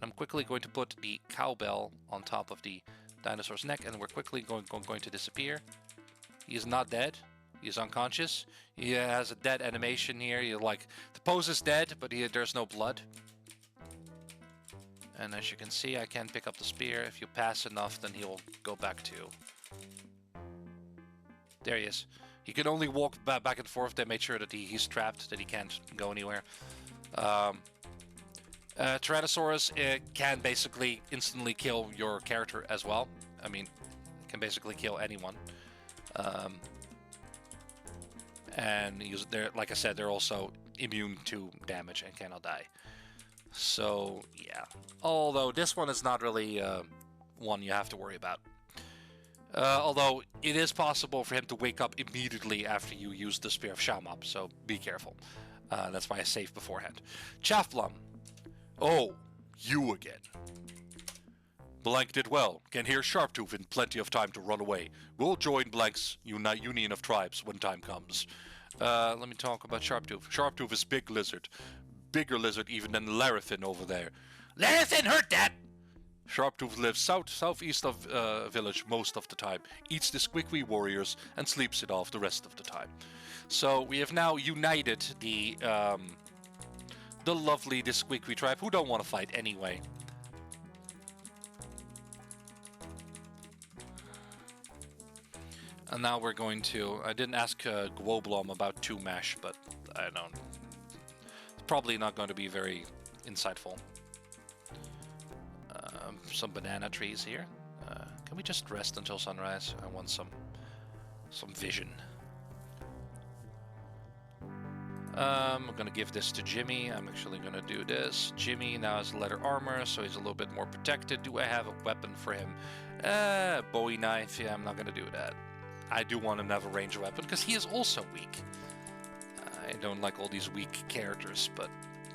I'm quickly going to put the cowbell on top of the dinosaur's neck, and we're quickly going to disappear. He is not dead. He is unconscious. He has a dead animation here. The pose is dead, but there's no blood. And as you can see, I can pick up the spear. If you pass enough, then he will go back to... There he is. He can only walk back and forth. They made sure that he's trapped, that he can't go anywhere. Tyrannosaurus can basically instantly kill your character as well. I mean, it can basically kill anyone. And like I said, they're also immune to damage and cannot die. So, yeah. Although this one is not really one you have to worry about. Although it is possible for him to wake up immediately after you use the Spear of Shamap, so be careful. That's why I saved beforehand. Chaffplum. Oh, you again. Blank did well. Can hear Sharptooth in plenty of time to run away. We'll join Blank's union of tribes when time comes. Let me talk about Sharptooth. Sharptooth is big lizard. Bigger lizard even than Larafin over there. Larafin heard that! Sharptooth lives southeast of village most of the time, eats the Squeaky warriors, and sleeps it off the rest of the time. So we have now united the lovely Squeaky tribe, who don't want to fight anyway. And now we're going to... I didn't ask Gwoblom about 2-mash, but I don't... It's probably not going to be very insightful. Some banana trees here. Can we just rest until sunrise? I want some vision. I'm gonna give this to Jimmy. I'm actually gonna do this. Jimmy now has leather armor, so he's a little bit more protected. Do I have a weapon for him? Bowie knife. Yeah, I'm not gonna do that. I do want him to have a ranged weapon because he is also weak. I don't like all these weak characters, but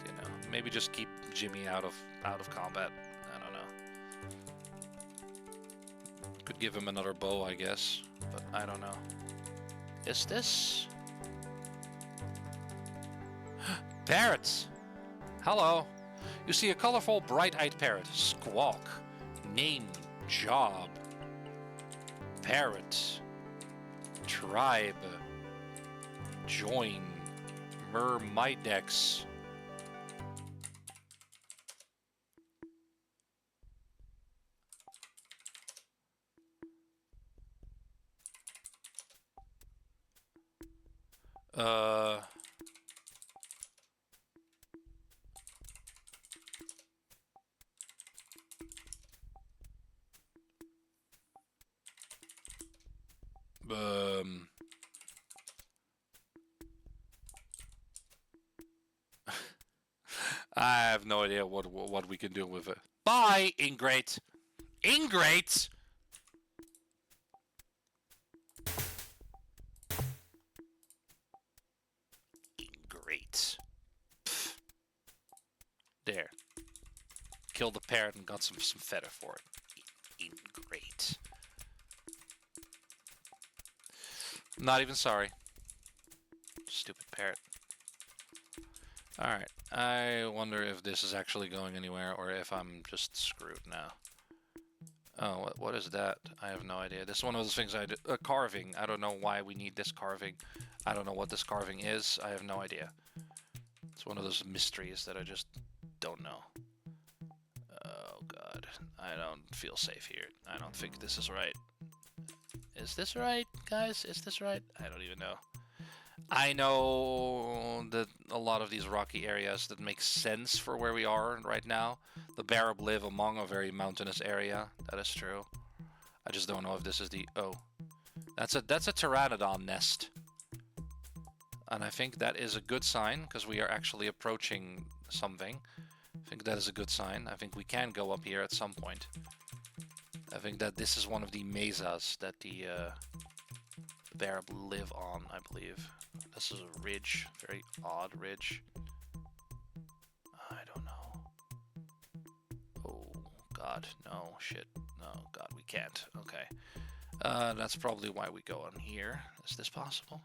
you know, maybe just keep Jimmy out of combat. I don't know. Could give him another bow, I guess, but I don't know. Is this? Parrots! Hello! You see a colorful, bright-eyed parrot. Squawk. Name. Job. Parrot. Tribe. Join. Myrmidex. I have no idea what we can do with it. Bye, Ingrate! Ingrate! Ingrate. Pfft. There. Killed the parrot and got some feather for it. Ingrate. Not even sorry. Stupid parrot. Alright, I wonder if this is actually going anywhere or if I'm just screwed now. Oh, what is that? I have no idea. This is one of those things I did. Carving. I don't know why we need this carving. I don't know what this carving is. I have no idea. It's one of those mysteries that I just don't know. Oh, God. I don't feel safe here. I don't think this is right. Is this right, guys? Is this right? I don't even know. I know that a lot of these rocky areas that make sense for where we are right now. The Barab live among a very mountainous area. That is true. I just don't know if this is the... Oh. That's a pteranodon nest. And I think that is a good sign, because we are actually approaching something. I think that is a good sign. I think we can go up here at some point. I think that this is one of the mesas that the Barab live on, I believe. This is a ridge, very odd ridge. I don't know. Oh, God, no, shit. No, God, we can't. Okay. That's probably why we go on here. Is this possible?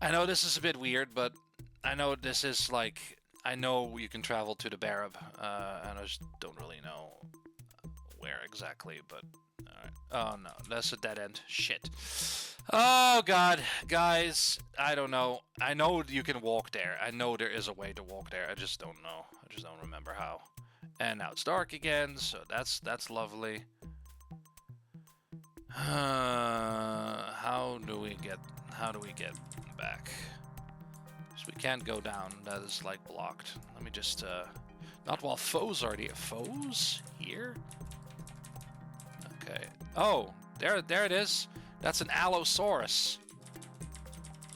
I know this is a bit weird, but I know this is like... I know you can travel to the Barab, and I just don't really know where exactly, but... Alright. Oh, no, that's a dead end. Shit. Oh, God. Guys, I don't know. I know you can walk there. I know there is a way to walk there. I just don't know. I just don't remember how. And now it's dark again, so that's lovely. How do we get back? So we can't go down. That is, like, blocked. Let me just, not while foes are here. Foes? Here? Okay. Oh, there it is. That's an Allosaurus.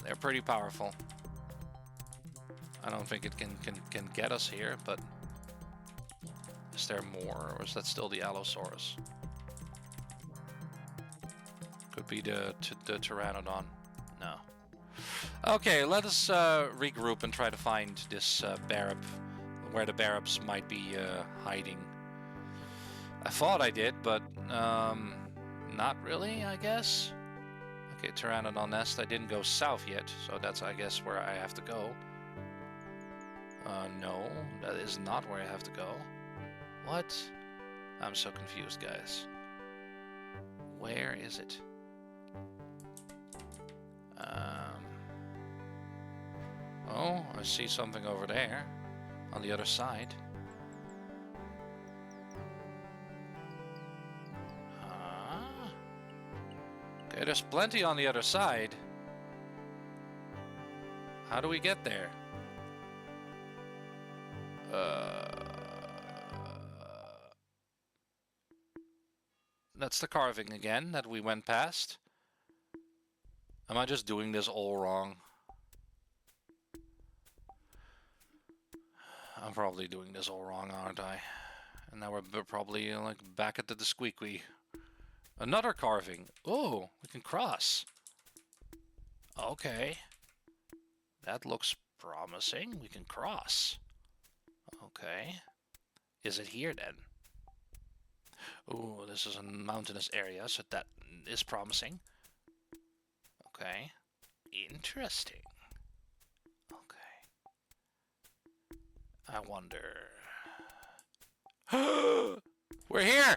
They're pretty powerful. I don't think it can get us here, but... Is there more, or is that still the Allosaurus? Could be the Pteranodon. No. Okay, let us regroup and try to find this Barab, where the Barabs might be hiding. I thought I did, but not really, I guess. Okay, Pteranodon nest. I didn't go south yet, so that's, I guess, where I have to go. No, that is not where I have to go. What? I'm so confused, guys. Where is it? Oh, I see something over there, on the other side. Okay, there's plenty on the other side. How do we get there? That's the carving again that we went past. Am I just doing this all wrong? I'm probably doing this all wrong, aren't I? And now we're probably like back at the squeaky. Another carving. Oh, we can cross. Okay. That looks promising. We can cross. Okay. Is it here then? Oh, this is a mountainous area, so that is promising. Okay. Interesting. Okay. I wonder... We're here!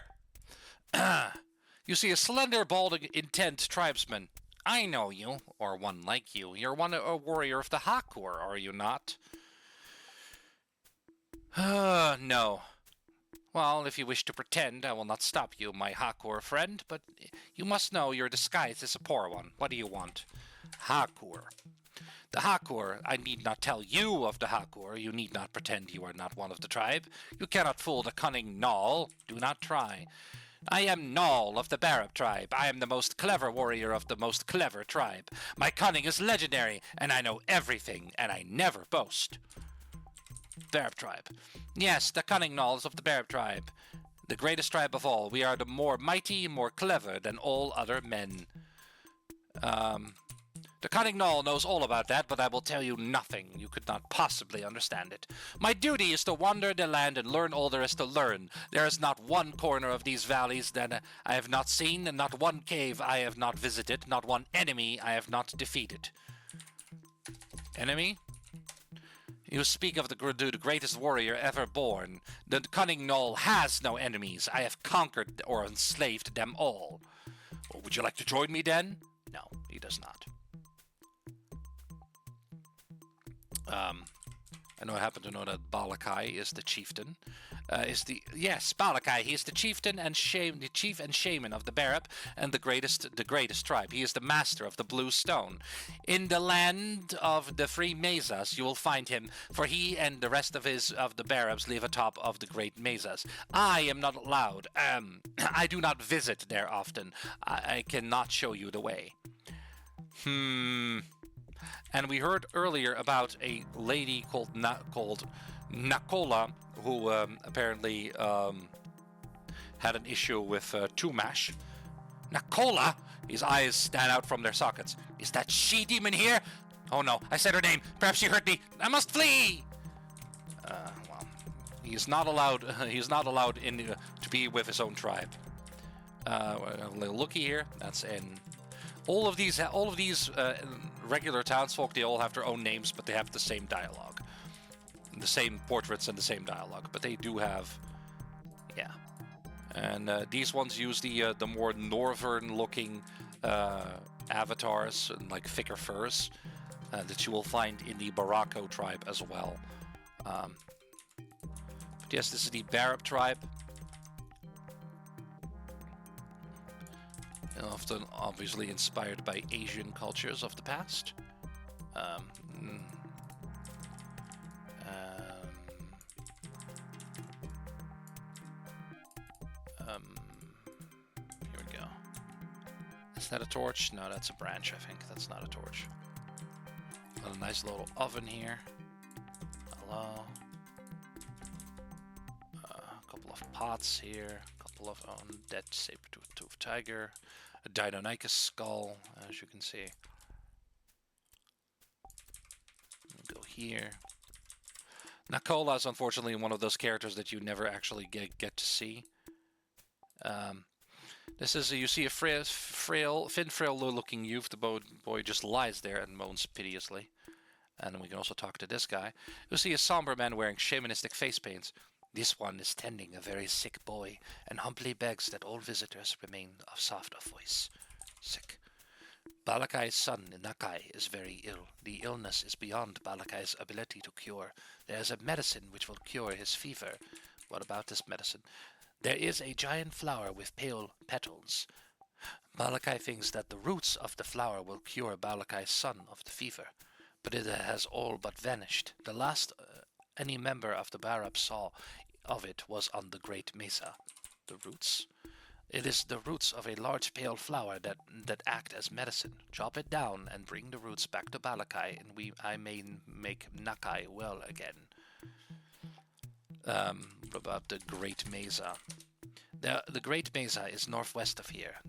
You see a slender, bald, intent tribesman. I know you, or one like you. You're a warrior of the Hakur, are you not? No. Well, if you wish to pretend, I will not stop you, my Hakur friend, but you must know your disguise is a poor one. What do you want? Hakur. The Hakur, I need not tell you of the Hakur. You need not pretend you are not one of the tribe. You cannot fool the cunning Null. Do not try. I am Null of the Barab tribe. I am the most clever warrior of the most clever tribe. My cunning is legendary, and I know everything, and I never boast. Barab tribe. Yes, the cunning Nulls of the Barab tribe. The greatest tribe of all. We are the more mighty, more clever than all other men. The cunning Null knows all about that, but I will tell you nothing. You could not possibly understand it. My duty is to wander the land and learn all there is to learn. There is not one corner of these valleys that I have not seen, and not one cave I have not visited, not one enemy I have not defeated. Enemy? You speak of the greatest warrior ever born. The cunning Knoll has no enemies. I have conquered or enslaved them all. Well, would you like to join me then? No, he does not. I know I happen to know that Balakai is the chieftain. Balakai. He is the chieftain and the chief and shaman of the Barab and the greatest tribe. He is the master of the Blue Stone. In the land of the free mesas, you will find him, for he and the rest of the Barabs live atop of the great mesas. I am not allowed. I do not visit there often. I cannot show you the way. And we heard earlier about a lady called Nakola, who apparently had an issue with Tumash. Nakola! His eyes stand out from their sockets. Is that she-demon here? Oh no, I said her name. Perhaps she heard me. I must flee! Well, he's not allowed. He's not allowed to be with his own tribe. A little looky here. That's in. All of these regular townsfolk, they all have their own names, but they have the same dialogue. The same portraits and the same dialogue, but they do have, yeah. And these ones use the more northern-looking avatars, and like thicker furs, that you will find in the Barako tribe as well. But yes, this is the Barab tribe. Often, obviously, inspired by Asian cultures of the past. Here we go. Is that a torch? No, that's a branch, I think. That's not a torch. Got a nice little oven here. Hello. A couple of pots here. A couple of dead saber-toothed tiger. A Deinonychus skull, as you can see. We'll go here. Nakola is unfortunately one of those characters that you never actually get to see. This is you see a frail-looking youth. The boy just lies there and moans piteously. And we can also talk to this guy. You see a somber man wearing shamanistic face paints. This one is tending a very sick boy, and humbly begs that all visitors remain of soft of voice. Sick. Balakai's son, Nakai, is very ill. The illness is beyond Balakai's ability to cure. There is a medicine which will cure his fever. What about this medicine? There is a giant flower with pale petals. Balakai thinks that the roots of the flower will cure Balakai's son of the fever, but it has all but vanished. The last any member of the Barab saw of it was on the Great Mesa. The roots? It is the roots of a large pale flower that act as medicine. Chop it down and bring the roots back to Balakai, and I may make Nakai well again. About the Great Mesa. The Great Mesa is northwest of here.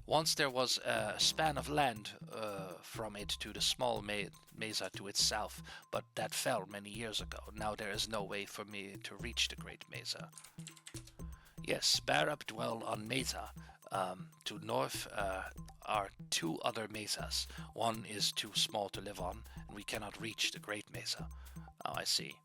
Once there was a span of land from it to the small mesa to its south, but that fell many years ago. Now there is no way for me to reach the Great Mesa. Yes, Barab dwell on Mesa. To north are two other mesas. One is too small to live on, and we cannot reach the Great Mesa. Oh, I see.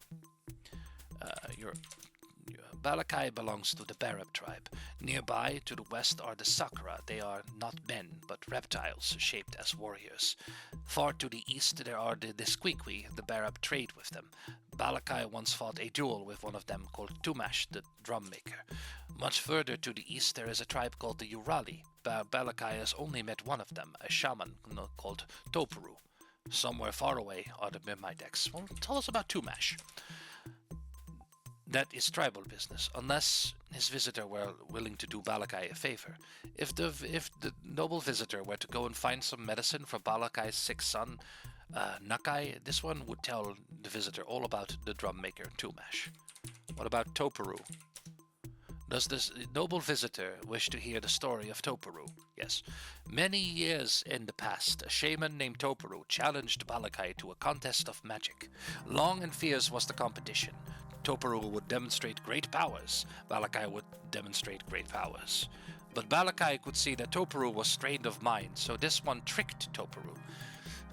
Balakai belongs to the Barab tribe. Nearby, to the west, are the Sakura. They are not men, but reptiles, shaped as warriors. Far to the east, there are the Squeaky. The Barab trade with them. Balakai once fought a duel with one of them called Tumash, the drum maker. Much further to the east, there is a tribe called the Urali. Balakai has only met one of them, a shaman called Toparu. Somewhere far away are the Mimidex. Well, tell us about Tumash. That is tribal business, unless his visitor were willing to do Balakai a favor. If the noble visitor were to go and find some medicine for Balakai's sick son, Nakai, this one would tell the visitor all about the drum maker Tumash. What about Toparu? Does this noble visitor wish to hear the story of Toparu? Yes. Many years in the past, a shaman named Toparu challenged Balakai to a contest of magic. Long and fierce was the competition. Toparu would demonstrate great powers. Balakai would demonstrate great powers. But Balakai could see that Toparu was strained of mind, so this one tricked Toparu.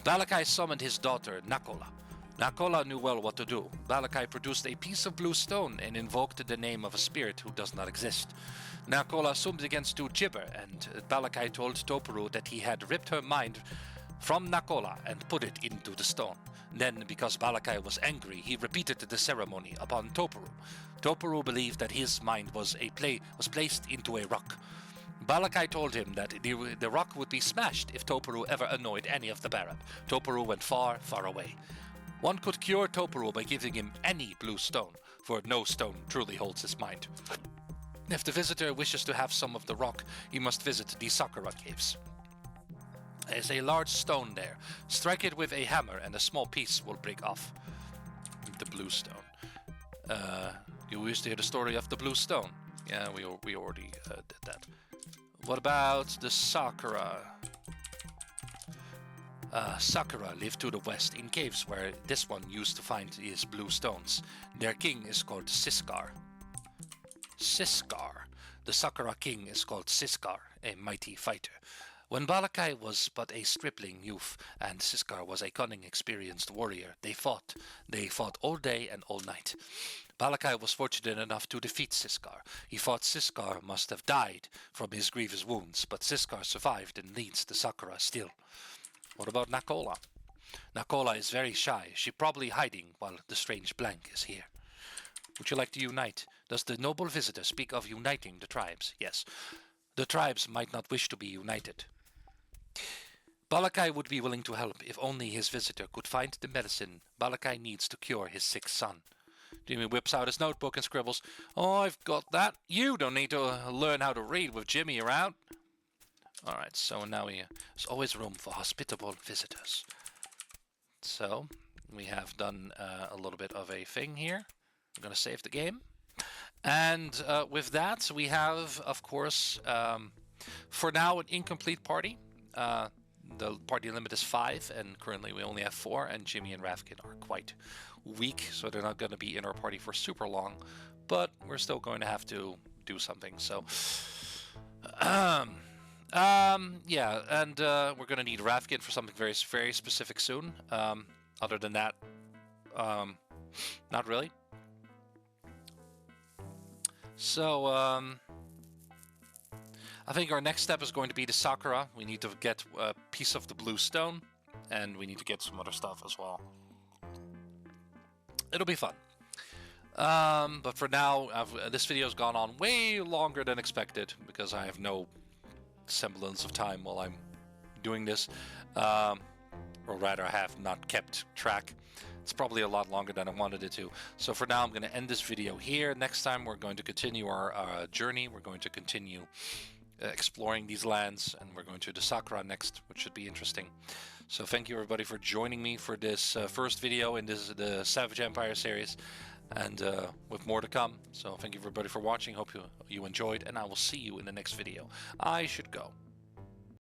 Balakai summoned his daughter, Nakola. Nakola knew well what to do. Balakai produced a piece of blue stone and invoked the name of a spirit who does not exist. Nakola assumed against to gibber, and Balakai told Toparu that he had ripped her mind from Nakola and put it into the stone. Then, because Balakai was angry, he repeated the ceremony upon Toparu. Toparu believed that his mind was placed into a rock. Balakai told him that the rock would be smashed if Toparu ever annoyed any of the Barab. Toparu went far, far away. One could cure Toparu by giving him any blue stone, for no stone truly holds his mind. If the visitor wishes to have some of the rock, he must visit the Sakura caves. There's a large stone there. Strike it with a hammer and a small piece will break off. The blue stone. You wish to hear the story of the blue stone? Yeah, we already did that. What about the Sakura? Sakura lived to the west in caves where this one used to find his blue stones. Their king is called Siskar. Siskar. The Sakura king is called Siskar, a mighty fighter. When Balakai was but a stripling youth, and Siskar was a cunning, experienced warrior, they fought. They fought all day and all night. Balakai was fortunate enough to defeat Siskar. He thought Siskar must have died from his grievous wounds, but Siskar survived and leads the Sakura still. What about Nakola? Nakola is very shy. She's probably hiding while the strange Blank is here. Would you like to unite? Does the noble visitor speak of uniting the tribes? Yes. The tribes might not wish to be united. Balakai would be willing to help if only his visitor could find the medicine Balakai needs to cure his sick son. Jimmy whips out his notebook and scribbles, "Oh, I've got that. You don't need to learn how to read with Jimmy around." Alright, so now there's always room for hospitable visitors. So, we have done a little bit of a thing here. I'm going to save the game. And with that, we have, of course, for now, an incomplete party. The party limit is 5, and currently we only have 4, and Jimmy and Ravkin are quite weak, so they're not going to be in our party for super long, but we're still going to have to do something, so... yeah, and we're going to need Ravkin for something very, very specific soon. Other than that, not really. So, I think our next step is going to be the Sakura. We need to get a piece of the blue stone, and we need to get some other stuff as well. It'll be fun. But for now, this video's gone on way longer than expected, because I have no semblance of time while I'm doing this. Or rather, I have not kept track. It's probably a lot longer than I wanted it to. So for now, I'm going to end this video here. Next time, we're going to continue our journey. We're going to continue exploring these lands, and we're going to the Sakura next, which should be interesting. So thank you everybody for joining me for this first video in the Savage Empire series, and with more to come. So thank you everybody for watching. Hope you enjoyed, and I will see you in the next video. I should go.